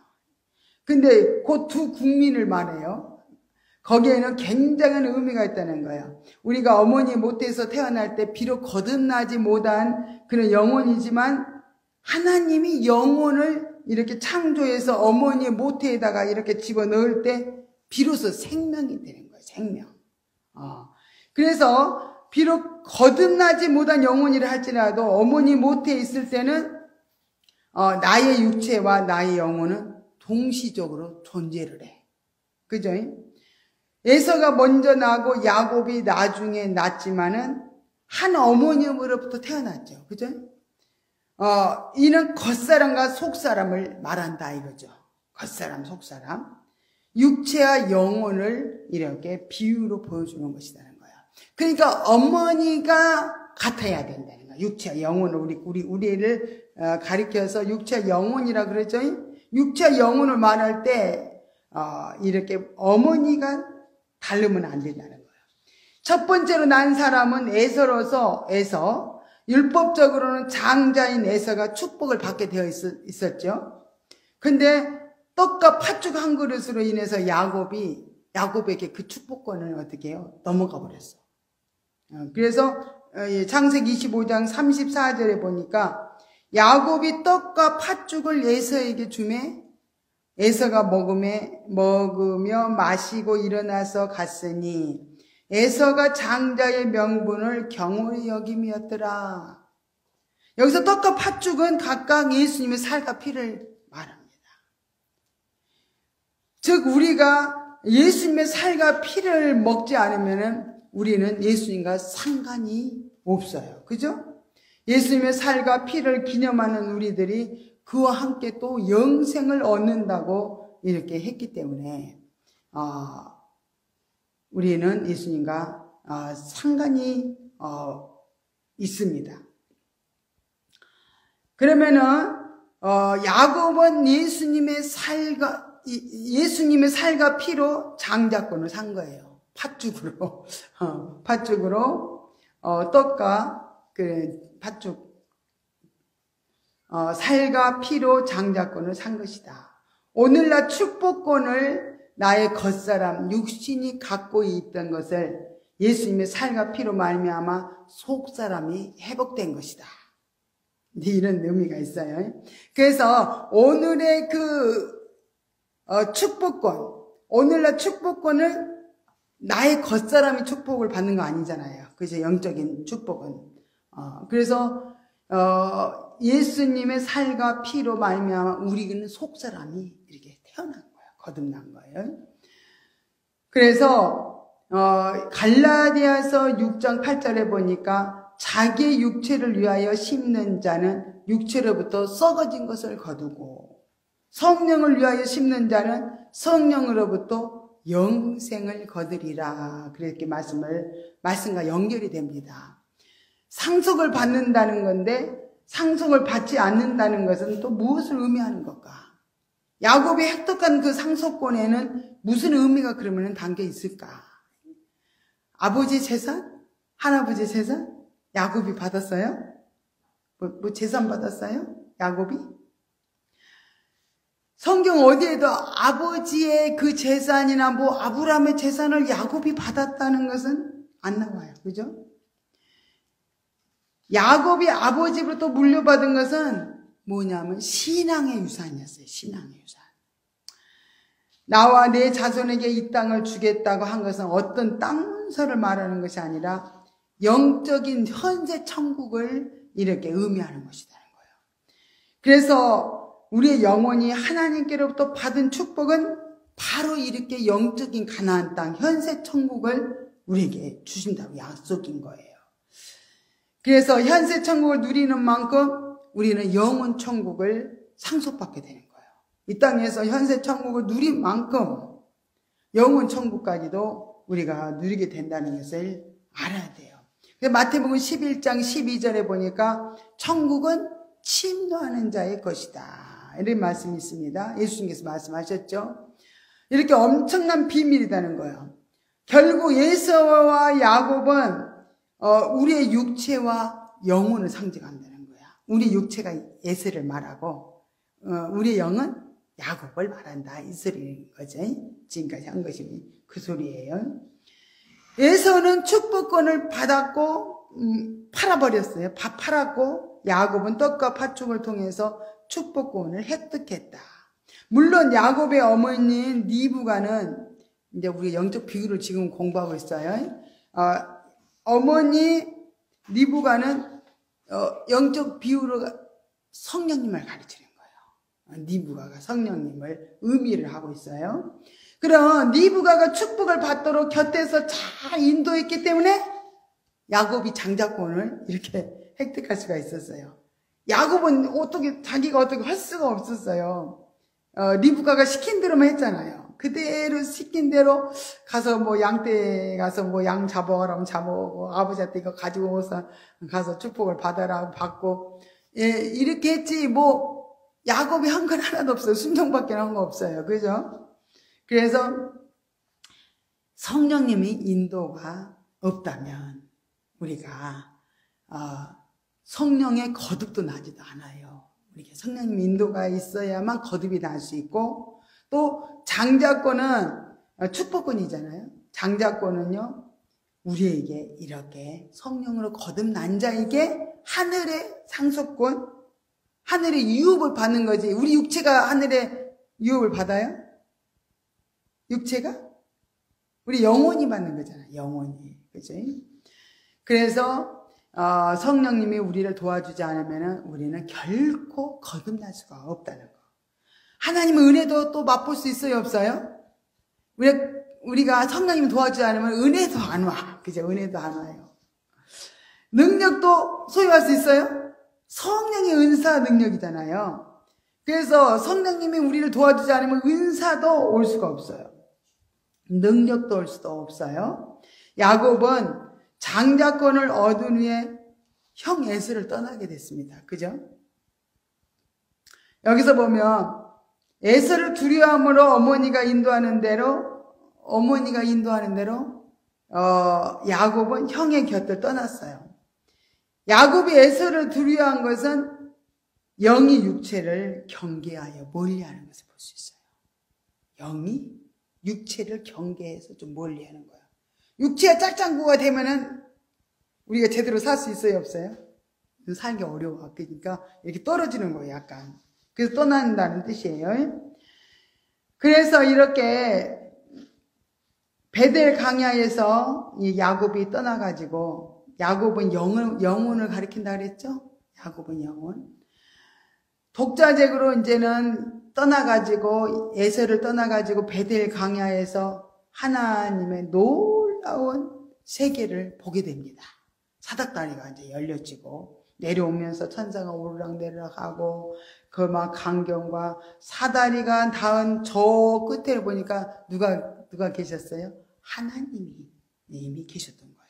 근데 그 두 국민을 말해요. 거기에는 굉장한 의미가 있다는 거예요. 우리가 어머니 모태에서 태어날 때 비록 거듭나지 못한 그런 영혼이지만 하나님이 영혼을 이렇게 창조해서 어머니의 모태에다가 이렇게 집어넣을 때 비로소 생명이 되는 거예요. 생명. 그래서 비록 거듭나지 못한 영혼이라 할지라도 어머니 모태에 있을 때는 나의 육체와 나의 영혼은 동시적으로 존재를 해. 그죠? 에서가 먼저 나고 야곱이 나중에 낳지만은 한 어머니로부터 태어났죠. 그죠? 이는 겉사람과 속사람을 말한다 이거죠. 겉사람, 속사람. 육체와 영혼을 이렇게 비유로 보여주는 것이라는 거예요. 그러니까 어머니가 같아야 된다는 거예요. 육체와 영혼을 우리를 가리켜서 육체와 영혼이라 그러죠. 육체와 영혼을 말할 때 이렇게 어머니가 다르면 안 된다는 거예요. 첫 번째로 난 사람은 에서로서 율법적으로는 장자인 에서가 축복을 받게 되어 있었죠. 근데 떡과 팥죽 한 그릇으로 인해서 야곱에게 그 축복권을 어떻게 해요? 넘어가 버렸어. 그래서 창세기 25장 34절에 보니까 야곱이 떡과 팥죽을 에서에게 주매 에서가 먹으며 마시고 일어나서 갔으니 에서가 장자의 명분을 경홀히 여김이었더라. 여기서 떡과 팥죽은 각각 예수님의 살과 피를 말합니다. 즉 우리가 예수님의 살과 피를 먹지 않으면 우리는 예수님과 상관이 없어요. 그죠? 예수님의 살과 피를 기념하는 우리들이 그와 함께 또 영생을 얻는다고 이렇게 했기 때문에 우리는 예수님과 상관이 있습니다. 그러면은 야곱은 예수님의 살과 피로 장자권을 산 거예요. 팥죽으로 떡과 그 팥죽 살과 피로 장자권을 산 것이다. 오늘날 축복권을 나의 겉사람 육신이 갖고 있던 것을 예수님의 살과 피로 말미암아 속사람이 회복된 것이다. 이런 의미가 있어요. 그래서 오늘의 축복권, 오늘날 축복권을 나의 겉사람이 축복을 받는 거 아니잖아요. 그죠? 영적인 축복은. 그래서 예수님의 살과 피로 말미암아 우리는 속사람이 이렇게 태어난 거예요. 거듭난 거예요. 그래서 갈라디아서 6장 8절에 보니까 자기의 육체를 위하여 심는 자는 육체로부터 썩어진 것을 거두고 성령을 위하여 심는 자는 성령으로부터 영생을 거두리라. 그렇게 말씀과 연결이 됩니다. 상속을 받는다는 건데 상속을 받지 않는다는 것은 또 무엇을 의미하는 걸까? 야곱이 획득한 그 상속권에는 무슨 의미가 그러면 담겨 있을까? 아버지 재산? 할아버지 재산? 야곱이 받았어요? 뭐 재산 받았어요? 야곱이? 성경 어디에도 아버지의 그 재산이나 뭐 아브라함의 재산을 야곱이 받았다는 것은 안 나와요. 그죠? 야곱이 아버지로부터 물려받은 것은 뭐냐면 신앙의 유산이었어요. 신앙의 유산. 나와 내 자손에게 이 땅을 주겠다고 한 것은 어떤 땅 문서를 말하는 것이 아니라 영적인 현재 천국을 이렇게 의미하는 것이라는 거예요. 그래서 우리의 영혼이 하나님께로부터 받은 축복은 바로 이렇게 영적인 가나안 땅, 현세 천국을 우리에게 주신다고 약속인 거예요. 그래서 현세 천국을 누리는 만큼 우리는 영혼 천국을 상속받게 되는 거예요. 이 땅에서 현세 천국을 누린 만큼 영혼 천국까지도 우리가 누리게 된다는 것을 알아야 돼요. 마태복음 11장 12절에 보니까 천국은 침노하는 자의 것이다. 이런 말씀이 있습니다. 예수님께서 말씀하셨죠. 이렇게 엄청난 비밀이라는 거예요. 결국 에서와 야곱은 우리의 육체와 영혼을 상징한다는 거야. 우리 육체가 에서를 말하고 우리의 영은 야곱을 말한다. 이 소리인 거죠. 지금까지 한 것이 그 소리예요. 에서는 축복권을 받았고 팔아버렸어요. 팔았고 야곱은 떡과 팥죽을 통해서 축복권을 획득했다. 물론 야곱의 어머니인 리브가는 이제 우리 영적 비유를 지금 공부하고 있어요. 어머니 리브가는 영적 비유로 성령님을 가르치는 거예요. 리브가가 성령님을 의미를 하고 있어요. 그럼 리브가가 축복을 받도록 곁에서 잘 인도했기 때문에 야곱이 장자권을 이렇게 획득할 수가 있었어요. 야곱은 자기가 어떻게 할 수가 없었어요. 리브가가 시킨 대로만 했잖아요. 그대로 시킨 대로 가서 뭐 양떼 가서 뭐 양 잡아오라면 잡아오고 아버지한테 이거 가지고 오서 가서 축복을 받아라 받고 이렇게 했지 뭐 야곱이 한 건 하나도 없어요. 순종밖에 한 거 없어요. 그죠? 그래서 성령님의 인도가 없다면 우리가 성령의 거듭도 나지도 않아요. 우리가 성령님 인도가 있어야만 거듭이 날 수 있고 또 장자권은 축복권이잖아요. 장자권은요 우리에게 이렇게 성령으로 거듭난 자에게 하늘의 상속권, 하늘의 유업을 받는 거지. 우리 육체가 하늘의 유업을 받아요? 육체가? 우리 영혼이 받는 거잖아요. 영혼이. 그죠? 그래서 성령님이 우리를 도와주지 않으면 우리는 결코 거듭날 수가 없다는 거. 하나님의 은혜도 또 맛볼 수 있어요? 없어요? 우리가 성령님이 도와주지 않으면 은혜도 안 와. 그죠? 은혜도 안 와요. 능력도 소유할 수 있어요? 성령의 은사 능력이잖아요. 그래서 성령님이 우리를 도와주지 않으면 은사도 올 수가 없어요. 능력도 올 수도 없어요. 야곱은 장자권을 얻은 후에 형 에서를 떠나게 됐습니다. 그죠? 여기서 보면 에서를 두려워함으로 어머니가 인도하는 대로 야곱은 형의 곁을 떠났어요. 야곱이 에서를 두려워한 것은 영이 육체를 경계하여 멀리하는 것을 볼 수 있어요. 영이 육체를 경계해서 좀 멀리하는 거야. 육체가 짝짱구가 되면은 우리가 제대로 살 수 있어요, 없어요? 살기 어려워. 그러니까 이렇게 떨어지는 거예요, 약간. 그래서 떠난다는 뜻이에요. 그래서 이렇게 베델 강야에서 이 야곱이 떠나가지고, 야곱은 영혼을 가리킨다 그랬죠? 야곱은 영혼. 독자적으로 이제는 떠나가지고, 에서를 떠나가지고 베델 강야에서 하나님의 놀라운 세계를 보게 됩니다. 사닥다리가 이제 열려지고, 내려오면서 천사가 오르락내리락 하고, 그 막 강경과 사다리가 닿은 저 끝에 보니까 누가 계셨어요? 하나님이 이미 계셨던 거예요.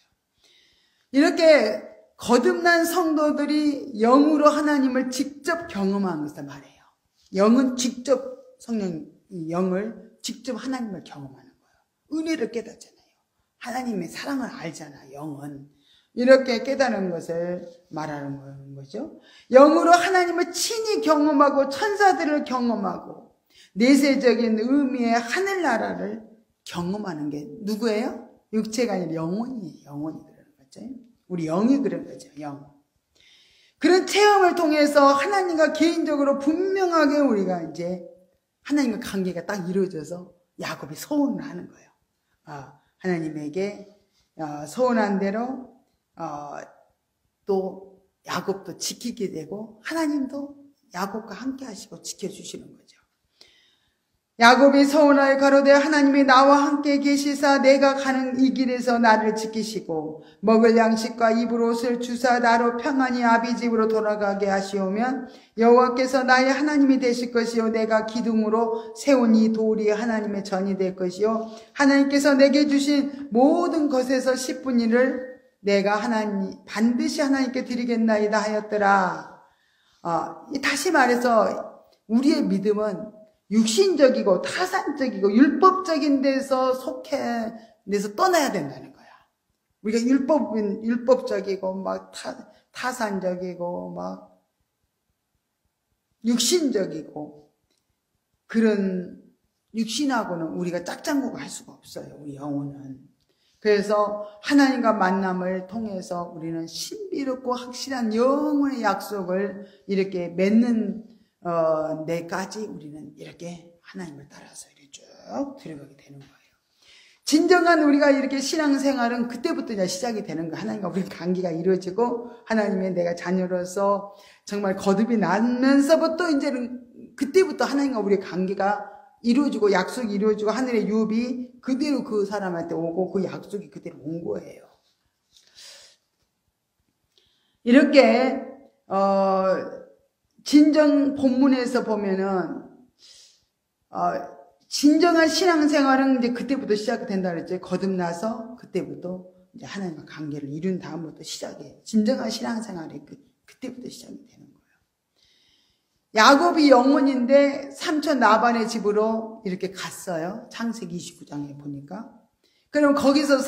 이렇게 거듭난 성도들이 영으로 하나님을 직접 경험한 것을 말해요. 영은 직접 영을 직접 하나님을 경험하는 거예요. 은혜를 깨닫잖아요. 하나님의 사랑을 알잖아, 영은. 이렇게 깨달은 것을 말하는 거죠. 영으로 하나님을 친히 경험하고 천사들을 경험하고 내세적인 의미의 하늘나라를 경험하는 게 누구예요? 육체가 아니라 영혼이에요. 영혼이 그러는 거죠. 우리 영이 그런 거죠. 영. 그런 체험을 통해서 하나님과 개인적으로 분명하게 우리가 이제 하나님과 관계가 딱 이루어져서 야곱이 소원을 하는 거예요. 하나님에게 소원한 대로 또 야곱도 지키게 되고 하나님도 야곱과 함께 하시고 지켜주시는 거죠. 야곱이 서운하여 가로되 하나님이 나와 함께 계시사 내가 가는 이 길에서 나를 지키시고 먹을 양식과 입을 옷을 주사 나로 평안히 아비 집으로 돌아가게 하시오면 여호와께서 나의 하나님이 되실 것이요 내가 기둥으로 세운 이 돌이 하나님의 전이 될 것이요 하나님께서 내게 주신 모든 것에서 10분의 1을 내가 반드시 하나님께 드리겠나이다 하였더라. 다시 말해서 우리의 믿음은 육신적이고 타산적이고 율법적인 데서 내서 떠나야 된다는 거야. 우리가 율법적이고 막 타산적이고 막 육신적이고 그런 육신하고는 우리가 짝짱구가 할 수가 없어요. 우리 영혼은. 그래서 하나님과 만남을 통해서 우리는 신비롭고 확실한 영혼의 약속을 이렇게 맺는 내까지 우리는 이렇게 하나님을 따라서 이렇게 쭉 들어가게 되는 거예요. 진정한 우리가 이렇게 신앙생활은 그때부터 이제 시작이 되는 거예요. 하나님과 우리 관계가 이루어지고 하나님의 내가 자녀로서 정말 거듭이 나면서부터 이제는 그때부터 하나님과 우리의 관계가 이루어지고 약속이 이루어지고 하늘의 유업이 그대로 그 사람한테 오고 그 약속이 그대로 온 거예요. 이렇게 진정 본문에서 보면은 진정한 신앙생활은 이제 그때부터 시작된다 그랬죠. 거듭나서 그때부터 이제 하나님과 관계를 이룬 다음부터 시작해. 진정한 신앙생활이 그때부터 시작이 되는 거예요. 야곱이 영혼인데 삼촌 라반의 집으로 이렇게 갔어요. 창세기 29장에 보니까. 그럼 거기서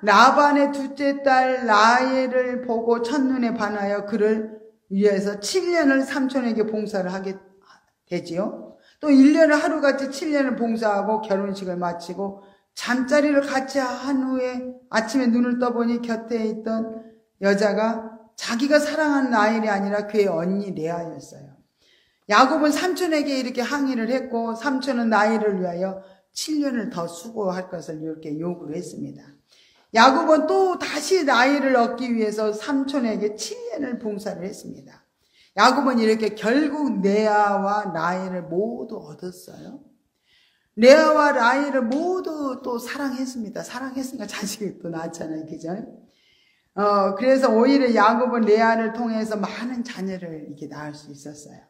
라반의 둘째 딸 라헬을 보고 첫눈에 반하여 그를 위해서 7년을 삼촌에게 봉사를 하게 되지요. 또 1년을 하루같이 7년을 봉사하고 결혼식을 마치고 잠자리를 같이 한 후에 아침에 눈을 떠보니 곁에 있던 여자가 자기가 사랑한 라헬이 아니라 그의 언니 레아였어요. 야곱은 삼촌에게 이렇게 항의를 했고 삼촌은 라헬을 위하여 7년을 더 수고할 것을 이렇게 요구를 했습니다. 야곱은 또 다시 라헬을 얻기 위해서 삼촌에게 7년을 봉사를 했습니다. 야곱은 이렇게 결국 레아와 라헬을 모두 얻었어요. 레아와 라헬을 모두 또 사랑했습니다. 사랑했으니까 자식이 또 낳았잖아요. 그죠? 그래서 오히려 야곱은 레아를 통해서 많은 자녀를 이렇게 낳을 수 있었어요.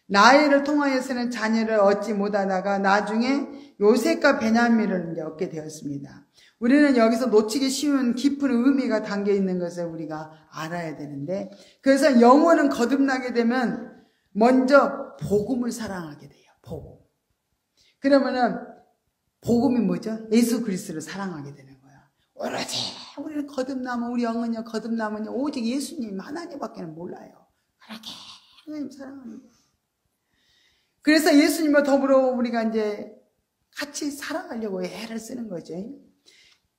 라헬을 통하여서는 자녀를 얻지 못하다가 나중에 요셉과 베냐민을 이제 얻게 되었습니다. 우리는 여기서 놓치기 쉬운 깊은 의미가 담겨 있는 것을 우리가 알아야 되는데, 그래서 영혼은 거듭나게 되면 먼저 복음을 사랑하게 돼요. 복음. 그러면은 복음이 뭐죠? 예수 그리스도를 사랑하게 되는 거야. 오로지 우리는 거듭나면, 우리 영혼이 거듭나면요 오직 예수님 하나님밖에 몰라요. 그렇게 하나님 사랑하는 거예요. 그래서 예수님과 더불어 우리가 이제 같이 살아가려고 애를 쓰는 거죠.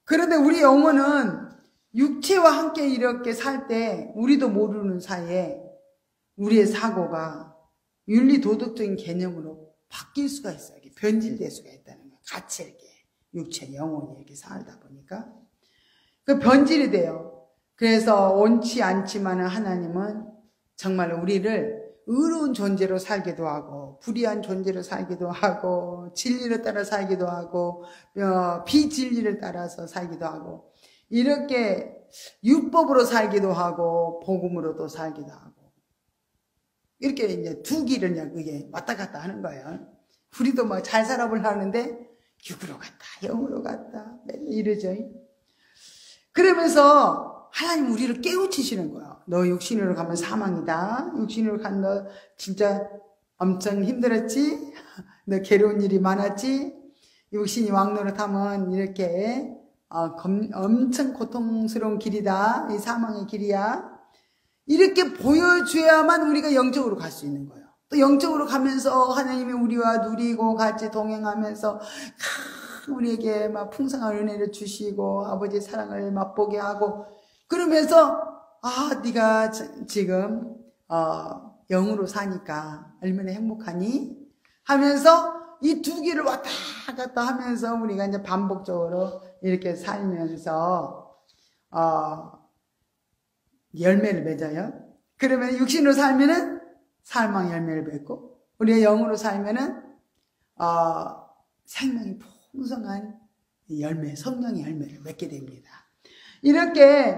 그런데 우리 영혼은 육체와 함께 이렇게 살 때 우리도 모르는 사이에 우리의 사고가 윤리 도덕적인 개념으로 바뀔 수가 있어요. 변질될 수가 있다는 거예요. 같이 이렇게 육체, 영혼이 이렇게 살다 보니까 그 변질이 돼요. 그래서 원치 않지만 하나님은 정말 우리를 의로운 존재로 살기도 하고 불의한 존재로 살기도 하고 진리를 따라 살기도 하고 비진리를 따라서 살기도 하고 이렇게 율법으로 살기도 하고 복음으로도 살기도 하고 이렇게 이제 두 길을 그게 왔다 갔다 하는 거예요. 우리도 막 잘 살아보려 하는데 육으로 갔다 영으로 갔다 맨날 이러죠. 그러면서 하나님 우리를 깨우치시는 거예요. 너 육신으로 가면 사망이다. 육신으로 간 너 진짜 엄청 힘들었지? 너 괴로운 일이 많았지? 육신이 왕노릇하면 이렇게 엄청 고통스러운 길이다. 이 사망의 길이야. 이렇게 보여줘야만 우리가 영적으로 갈 수 있는 거예요. 또 영적으로 가면서 하나님이 우리와 누리고 같이 동행하면서 우리에게 막 풍성한 은혜를 주시고 아버지의 사랑을 맛보게 하고 그러면서 네가 지금 영으로 사니까 얼마나 행복하니? 하면서 이 두 길을 왔다 갔다 하면서 우리가 이제 반복적으로 이렇게 살면서 열매를 맺어요. 그러면 육신으로 살면은 사망 열매를 맺고 우리가 영으로 살면은 생명이 풍성한 열매, 성령의 열매를 맺게 됩니다. 이렇게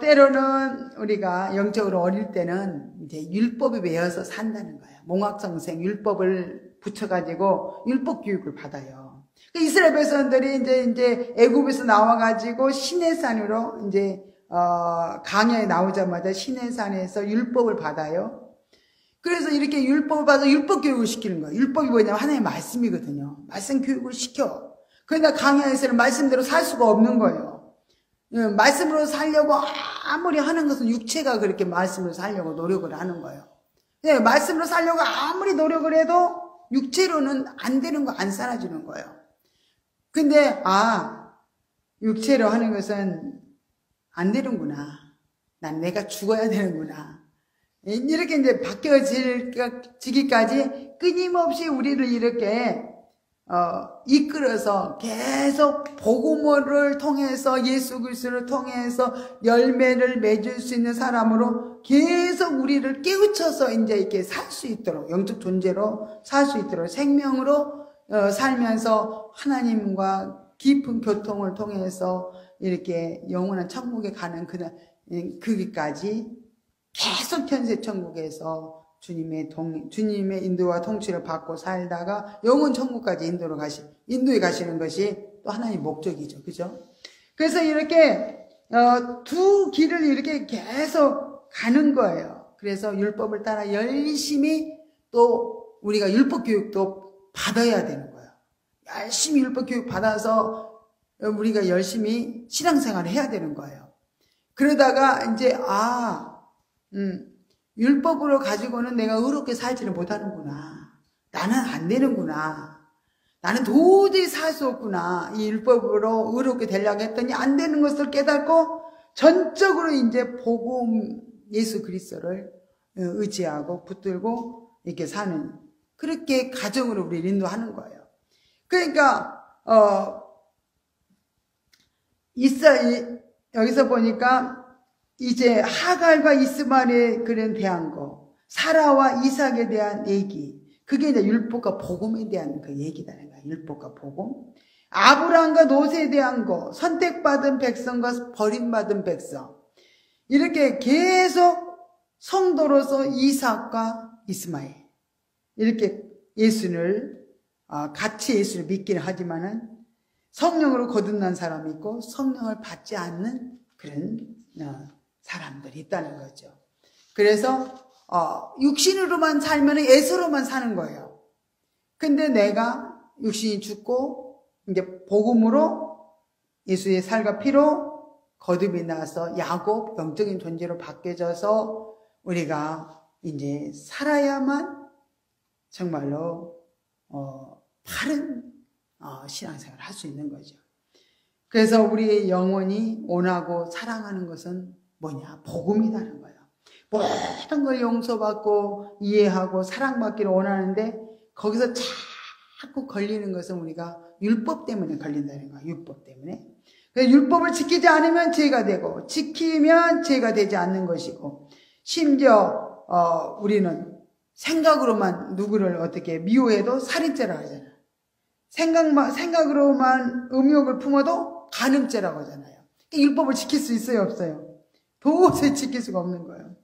때로는 우리가 영적으로 어릴 때는 이제 율법에 매여서 산다는 거예요. 몽학성생 율법을 붙여가지고 율법 교육을 받아요. 이스라엘 백성들이 이제 애굽에서 나와가지고 시내산으로 이제 강야에 나오자마자 시내산에서 율법을 받아요. 그래서 이렇게 율법을 받아서 율법 교육을 시키는 거예요. 율법이 뭐냐면 하나님의 말씀이거든요. 말씀 교육을 시켜. 그러나 강야에서는 말씀대로 살 수가 없는 거예요. 말씀으로 살려고 아무리 하는 것은 육체가 그렇게 말씀으로 살려고 노력을 하는 거예요. 말씀으로 살려고 아무리 노력을 해도 육체로는 안 되는 거, 안 살아주는 거예요. 근데 육체로 하는 것은 안 되는구나. 난 내가 죽어야 되는구나. 이렇게 이제 바뀌어지기까지 끊임없이 우리를 이렇게 이끌어서 계속 복음을 통해서 예수 그리스도를 통해서 열매를 맺을 수 있는 사람으로 계속 우리를 깨우쳐서 이제 이렇게 살 수 있도록 영적 존재로 살 수 있도록 생명으로 살면서 하나님과 깊은 교통을 통해서 이렇게 영원한 천국에 가는 그기까지 계속 현세 천국에서 주님의 인도와 통치를 받고 살다가 영원 천국까지 인도에 가시는 것이 또 하나의 목적이죠. 그죠? 그래서 이렇게 두 길을 이렇게 계속 가는 거예요. 그래서 율법을 따라 열심히 또 우리가 율법 교육도 받아야 되는 거예요. 열심히 율법 교육 받아서 우리가 열심히 신앙생활을 해야 되는 거예요. 그러다가 이제 율법으로 가지고는 내가 의롭게 살지를 못하는구나. 나는 안 되는구나. 나는 도저히 살 수 없구나. 이 율법으로 의롭게 되려고 했더니 안 되는 것을 깨닫고 전적으로 이제 복음 예수 그리스도를 의지하고 붙들고 이렇게 사는 그렇게 가정으로 우리를 인도하는 거예요. 그러니까 여기서 보니까 이제 하갈과 이스마엘에 대한 거, 사라와 이삭에 대한 얘기, 그게 이제 율법과 복음에 대한 그 얘기다는 거야. 율법과 복음. 아브라함과 롯에 대한 거, 선택받은 백성과 버림받은 백성. 이렇게 계속 성도로서 이삭과 이스마엘. 이렇게 같이 예수를 믿기는 하지만은 성령으로 거듭난 사람이 있고 성령을 받지 않는 그런 사람들이 있다는 거죠. 그래서 육신으로만 살면 예수로만 사는 거예요. 근데 내가 육신이 죽고 이제 복음으로 예수의 살과 피로 거듭이 나서 야곱 영적인 존재로 바뀌어져서 우리가 이제 살아야만 정말로 바른 신앙생활을 할 수 있는 거죠. 그래서 우리의 영혼이 원하고 사랑하는 것은 뭐냐? 복음이라는 거예요. 모든 걸 용서받고 이해하고 사랑받기를 원하는데 거기서 자꾸 걸리는 것은 우리가 율법 때문에 걸린다는 거예요. 율법 때문에. 그래서 율법을 지키지 않으면 죄가 되고 지키면 죄가 되지 않는 것이고 심지어 우리는 생각으로만 누구를 어떻게 미워해도 살인죄라고 하잖아요. 생각으로만 음욕을 품어도 간음죄라고 하잖아요. 율법을 지킬 수 있어요, 없어요? 도저히 지킬 수가 없는 거예요.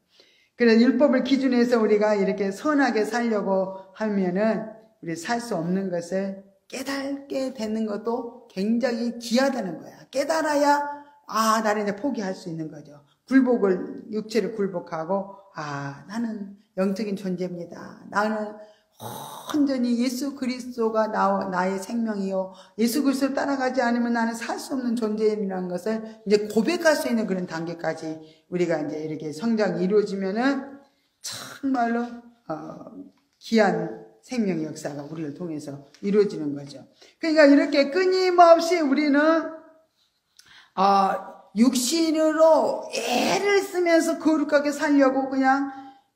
그래서 율법을 기준해서 우리가 이렇게 선하게 살려고 하면은 우리 살 수 없는 것을 깨닫게 되는 것도 굉장히 귀하다는 거야. 깨달아야 나는 이제 포기할 수 있는 거죠. 육체를 굴복하고 나는 영적인 존재입니다. 나는 온전히 예수 그리스도가 나의 생명이요. 예수 그리스도를 따라가지 않으면 나는 살 수 없는 존재라는 것을 이제 고백할 수 있는 그런 단계까지 우리가 이제 이렇게 성장이 이루어지면은 정말로 귀한 생명의 역사가 우리를 통해서 이루어지는 거죠. 그러니까 이렇게 끊임없이 우리는 육신으로 애를 쓰면서 거룩하게 살려고 그냥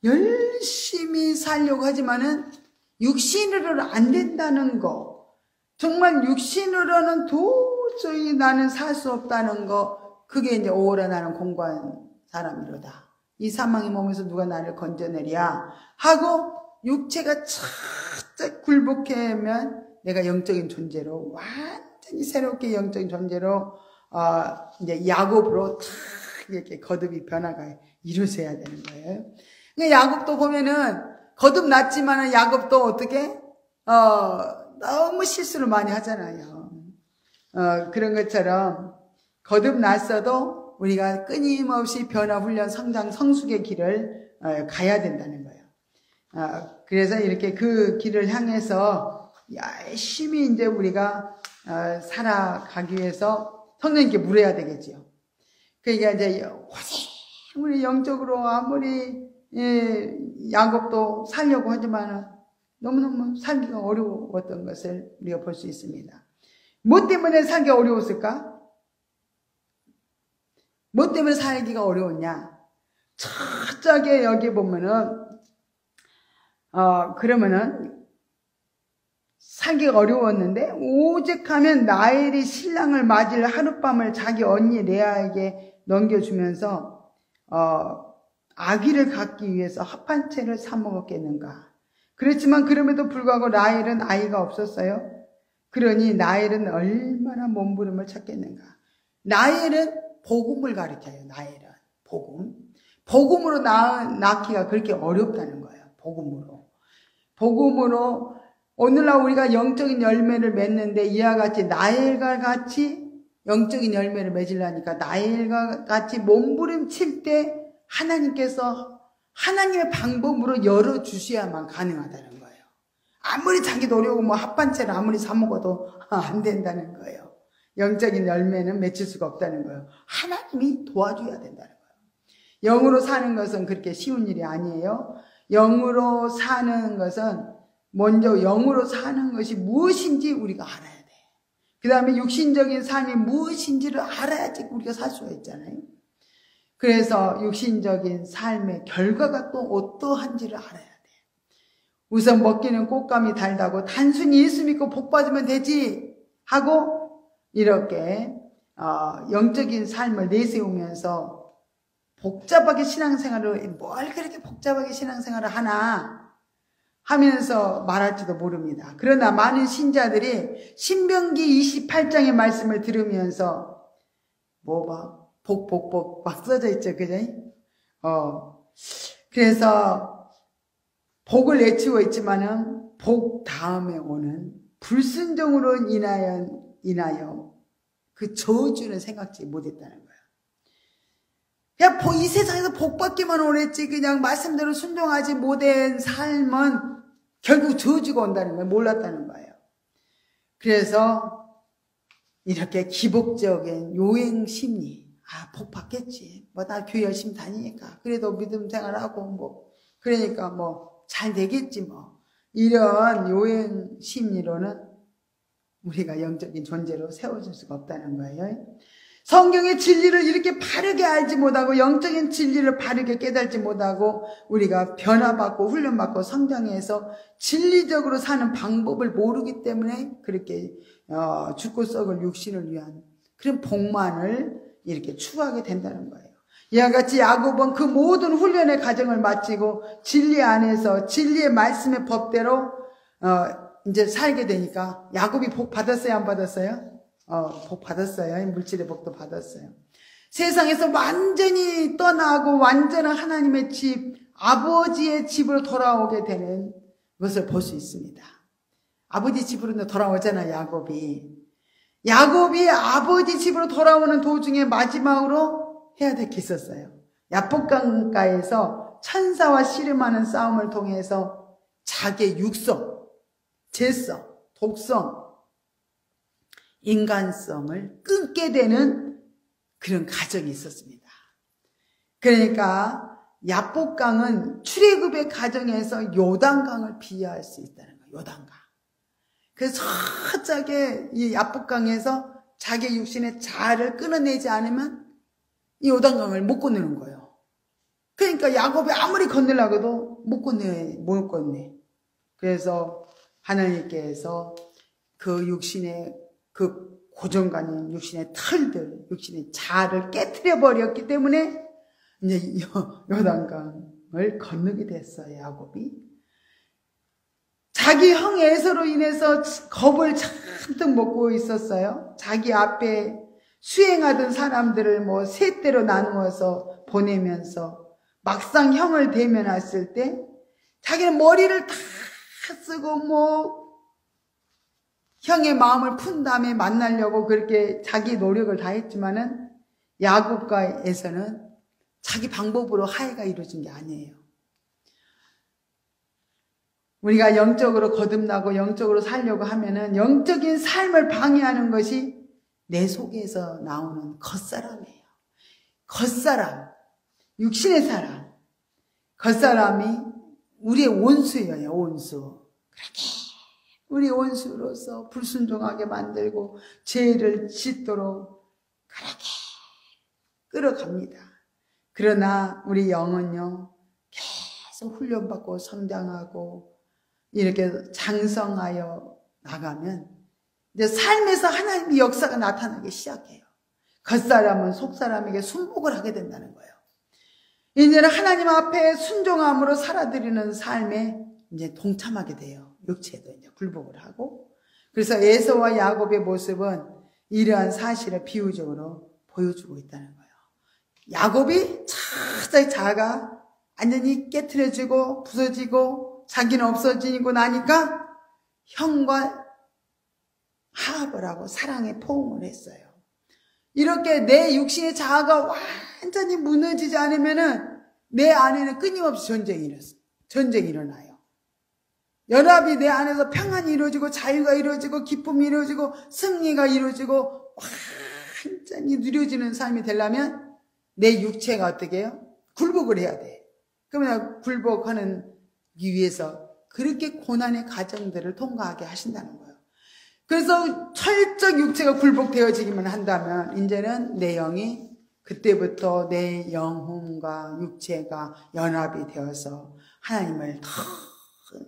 열심히 살려고 하지만은 육신으로는 안 된다는 거, 정말 육신으로는 도저히 나는 살 수 없다는 거, 그게 이제 오호라 나는 공고한 사람이로다. 이 사망의 몸에서 누가 나를 건져내랴 하고 육체가 착착 굴복하면 내가 영적인 존재로 완전히 새롭게 영적인 존재로 이제 야곱으로 탁 이렇게 거듭이 변화가 이루어져야 되는 거예요. 그러니까 야곱도 보면은 거듭났지만은 야곱도 어떻게 너무 실수를 많이 하잖아요. 그런 것처럼 거듭났어도 우리가 끊임없이 변화, 훈련, 성장, 성숙의 길을 가야 된다는 거예요. 그래서 이렇게 그 길을 향해서 열심히 이제 우리가 살아가기 위해서 성령님께 물어야 되겠지요. 그러니까 이제 우리 영적으로 아무리 야곱도 살려고 하지만 너무너무 살기가 어려웠던 것을 우리가 볼 수 있습니다. 뭐 때문에 살기가 어려웠을까? 뭐 때문에 살기가 어려웠냐? 첫째게 여기 보면은 그러면은 살기가 어려웠는데 오직하면 라헬이 신랑을 맞을 하룻밤을 자기 언니 레아에게 넘겨주면서 아기를 갖기 위해서 합한채를 사 먹었겠는가. 그렇지만 그럼에도 불구하고 라헬은 아이가 없었어요. 그러니 라헬은 얼마나 몸부림을 쳤겠는가. 라헬은 복음을 가리켜요. 라헬은 복음으로 낳기가 그렇게 어렵다는 거예요. 복음으로 오늘날 우리가 영적인 열매를 맺는데 이와 같이 라헬과 같이 영적인 열매를 맺으려니까 라헬과 같이 몸부림칠 때 하나님께서 하나님의 방법으로 열어주셔야만 가능하다는 거예요. 아무리 자기 노력으로 합반채를 아무리 사 먹어도 안 된다는 거예요. 영적인 열매는 맺힐 수가 없다는 거예요. 하나님이 도와줘야 된다는 거예요. 영으로 사는 것은 그렇게 쉬운 일이 아니에요. 영으로 사는 것은 먼저 영으로 사는 것이 무엇인지 우리가 알아야 돼. 그 다음에 육신적인 삶이 무엇인지를 알아야지 우리가 살 수가 있잖아요. 그래서 육신적인 삶의 결과가 또 어떠한지를 알아야 돼. 우선 먹기는 꽃감이 달다고 단순히 예수 믿고 복 받으면 되지 하고 이렇게 영적인 삶을 내세우면서 복잡하게 신앙생활을 뭘 그렇게 복잡하게 신앙생활을 하나 하면서 말할지도 모릅니다. 그러나 많은 신자들이 신명기 28장의 말씀을 들으면서 복 막 써져 있죠. 그죠? 그래서 복을 외치고 있지만은 복 다음에 오는 불순종으로 인하여 그 저주는 생각지 못했다는 거예요. 그냥 이 세상에서 복 받기만 오랬지 그냥 말씀대로 순종하지 못한 삶은 결국 저주가 온다는 걸 몰랐다는 거예요. 그래서 이렇게 기복적인 요행 심리, 복 받겠지. 나 교회 열심히 다니니까. 그래도 믿음 생활하고 그러니까 잘 되겠지 이런 요행 심리로는 우리가 영적인 존재로 세워질 수가 없다는 거예요. 성경의 진리를 이렇게 바르게 알지 못하고 영적인 진리를 바르게 깨닫지 못하고 우리가 변화받고 훈련받고 성장해서 진리적으로 사는 방법을 모르기 때문에 그렇게 죽고 썩을 육신을 위한 그런 복만을 이렇게 추구하게 된다는 거예요. 이와 같이 야곱은 그 모든 훈련의 과정을 마치고 진리 안에서 진리의 말씀의 법대로 이제 살게 되니까 야곱이 복 받았어요, 안 받았어요? 복 받았어요. 물질의 복도 받았어요. 세상에서 완전히 떠나고 완전한 하나님의 집, 아버지의 집으로 돌아오게 되는 것을 볼 수 있습니다. 아버지 집으로 돌아오잖아요, 야곱이. 야곱이 아버지 집으로 돌아오는 도중에 마지막으로 해야 될 게 있었어요. 야복강가에서 천사와 씨름하는 싸움을 통해서 자기의 육성, 재성, 독성, 인간성을 끊게 되는 그런 과정이 있었습니다. 그러니까 야복강은 출애굽의 과정에서 요단강을 비유할 수 있다는 거예요. 요단강. 그래서 살짝에 이 야복강에서 자기 육신의 자아를 끊어내지 않으면 이 요단강을 못 건너는 거예요. 그러니까 야곱이 아무리 건너려고도 못 건네. 그래서 하나님께서 그 육신의 그 고정관인 육신의 털들, 육신의 자아를 깨트려 버렸기 때문에 이제 요단강을 건너게 됐어요, 야곱이. 자기 형 에서로 인해서 겁을 잔뜩 먹고 있었어요. 자기 앞에 수행하던 사람들을 셋대로 나누어서 보내면서 막상 형을 대면했을 때 자기는 머리를 다 쓰고 형의 마음을 푼 다음에 만나려고 그렇게 자기 노력을 다했지만은 야곱과에서는 자기 방법으로 화해가 이루어진 게 아니에요. 우리가 영적으로 거듭나고 영적으로 살려고 하면은 영적인 삶을 방해하는 것이 내 속에서 나오는 겉사람이에요. 겉사람, 육신의 사람. 겉사람이 우리의 온수예요, 온수. 그렇게 우리 온수로서 불순종하게 만들고 죄를 짓도록 그렇게 끌어갑니다. 그러나 우리 영은요, 계속 훈련받고 성장하고 이렇게 장성하여 나가면 이제 삶에서 하나님의 역사가 나타나기 시작해요. 겉사람은 속사람에게 순복을 하게 된다는 거예요. 이제는 하나님 앞에 순종함으로 살아드리는 삶에 이제 동참하게 돼요. 육체도 이제 굴복을 하고. 그래서 에서와 야곱의 모습은 이러한 사실을 비유적으로 보여주고 있다는 거예요. 야곱이 자기 자아가 완전히 깨트려지고 부서지고 자기는 없어지고 나니까 형과 화합을 하고 사랑의 포옹을 했어요. 이렇게 내 육신의 자아가 완전히 무너지지 않으면은 내 안에는 끊임없이 전쟁이 일어나요. 연합이 내 안에서 평안이 이루어지고 자유가 이루어지고 기쁨이 이루어지고 승리가 이루어지고 완전히 누려지는 삶이 되려면 내 육체가 어떻게 해요? 굴복을 해야 돼. 그러면 굴복하는 위해서 그렇게 고난의 과정들을 통과하게 하신다는 거예요. 그래서 철저히 육체가 굴복되어지기만 한다면 이제는 내 영이 그때부터 내 영혼과 육체가 연합이 되어서 하나님을 더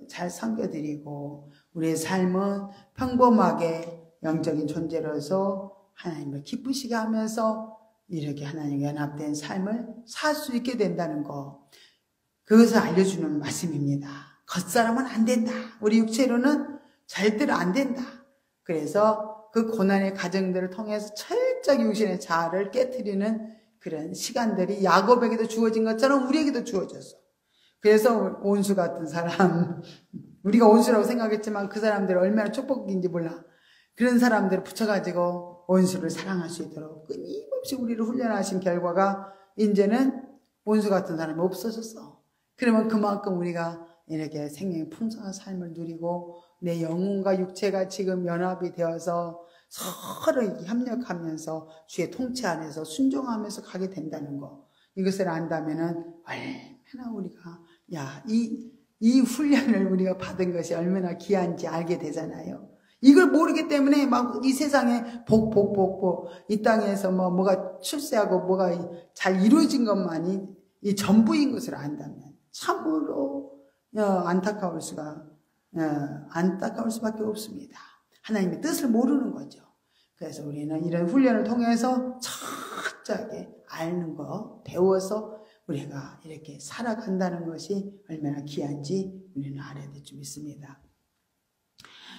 잘 섬겨드리고 우리의 삶은 평범하게 영적인 존재로서 하나님을 기쁘시게 하면서 이렇게 하나님과 연합된 삶을 살 수 있게 된다는 거, 그것을 알려주는 말씀입니다. 겉사람은 안 된다. 우리 육체로는 절대로 안 된다. 그래서 그 고난의 과정들을 통해서 철저히 육신의 자아를 깨트리는 그런 시간들이 야곱에게도 주어진 것처럼 우리에게도 주어졌어. 그래서 온수 같은 사람, 우리가 온수라고 생각했지만 그 사람들이 얼마나 축복인지 몰라. 그런 사람들을 붙여가지고 온수를 사랑할 수 있도록 끊임없이 우리를 훈련하신 결과가 이제는 온수 같은 사람이 없어졌어. 그러면 그만큼 우리가 이렇게 생명의 풍성한 삶을 누리고 내 영혼과 육체가 지금 연합이 되어서 서로 협력하면서 주의 통치 안에서 순종하면서 가게 된다는 거, 이것을 안다면은 얼마나 우리가 이 훈련을 우리가 받은 것이 얼마나 귀한지 알게 되잖아요. 이걸 모르기 때문에 막 이 세상에 복, 이 땅에서 뭐가 출세하고 뭐가 잘 이루어진 것만이 이 전부인 것을 안다면 참으로 안타까울 수밖에 없습니다. 하나님의 뜻을 모르는 거죠. 그래서 우리는 이런 훈련을 통해서 철저하게 아는 거, 배워서 우리가 이렇게 살아간다는 것이 얼마나 귀한지 우리는 알아야 될 줄 믿습니다.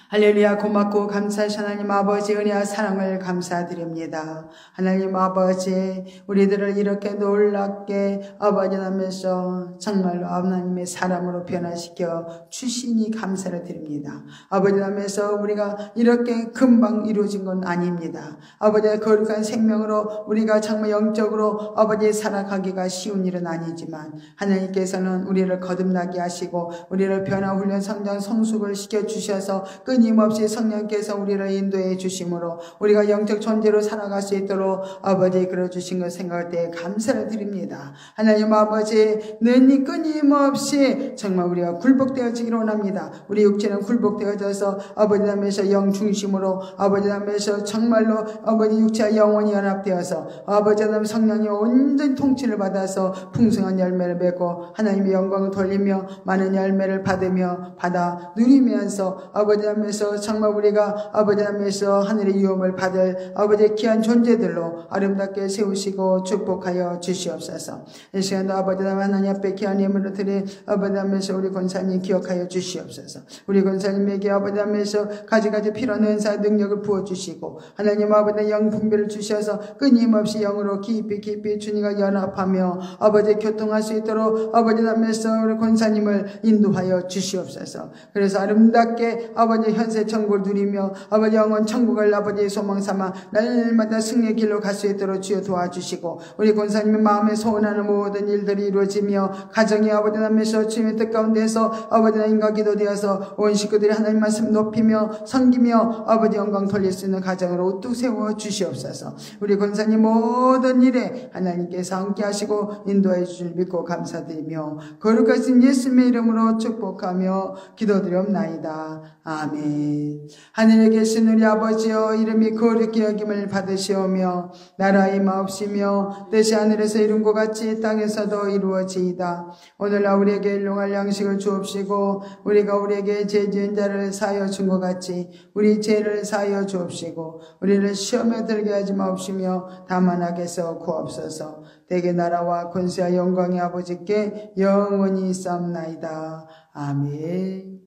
할렐루야. 고맙고 감사하신 하나님 아버지 은혜와 사랑을 감사드립니다. 하나님 아버지 우리들을 이렇게 놀랍게 아버지 하면서 정말로 하나님의 사람으로 변화시켜 주시니 감사를 드립니다. 아버지 하면서 우리가 이렇게 금방 이루어진 건 아닙니다. 아버지의 거룩한 생명으로 우리가 정말 영적으로 아버지 살아가기가 쉬운 일은 아니지만 하나님께서는 우리를 거듭나게 하시고 우리를 변화훈련 성장 성숙을 시켜주셔서 끊임없이 성령께서 우리를 인도해 주심으로 우리가 영적 존재로 살아갈 수 있도록 아버지 그려주신 것 생각할 때 감사를 드립니다. 하나님 아버지 늘 끊임없이 정말 우리가 굴복되어지기를 원합니다. 우리 육체는 굴복되어져서 아버지 하면서 영 중심으로 아버지 하면서 정말로 아버지 육체와 영혼이 연합되어서 아버지 하나님 성령이 온전히 통치를 받아서 풍성한 열매를 맺고 하나님의 영광을 돌리며 많은 열매를 받아 누리면서 아버지 하면서 정말 우리가 아버지 하면서 하늘의 유업을 받을 아버지의 귀한 존재들로 아름답게 세우시고 축복하여 주시옵소서. 이 시간도 아버지 하나님 앞에 귀한 예물을 드린 아버지 하면서 우리 권사님 기억하여 주시옵소서. 우리 권사님에게 아버지 하면서 가지가지 필요한 은사 능력을 부어주시고 하나님 아버지 영 분별을 주셔서 끊임없이 영으로 깊이 주님과 연합하며 아버지 교통할 수 있도록 아버지 하면서 우리 권사님을 인도하여 주시옵소서. 그래서 아름답게 아버지 현세 천국을 누리며 아버지 영원 천국을 아버지의 소망 삼아 날마다 승리의 길로 갈 수 있도록 주여 도와주시고 우리 권사님의 마음에 소원하는 모든 일들이 이루어지며 가정이 아버지 하면서 주님의 뜻 가운데서 아버지 인과 기도되어서 온 식구들이 하나님 말씀 높이며 섬기며 아버지 영광 돌릴 수 있는 가정으로 우뚝 세워 주시옵소서. 우리 권사님 모든 일에 하나님께서 함께 하시고 인도해 주실 믿고 감사드리며 거룩하신 예수님의 이름으로 축복하며 기도드리옵나이다. 아멘. 하늘에 계신 우리 아버지여 이름이 거룩히 여김을 받으시오며 나라의 마옵시며 뜻이 하늘에서 이룬 것 같이 땅에서도 이루어지이다. 오늘날 우리에게 일용할 양식을 주옵시고 우리가 우리에게 죄 지은 자를 사하여 준 것 같이 우리 죄를 사하여 주옵시고 우리를 시험에 들게 하지 마옵시며 다만 악에서 구하옵소서. 대개 나라와 권세와 영광이 아버지께 영원히 있사옵나이다. 아멘.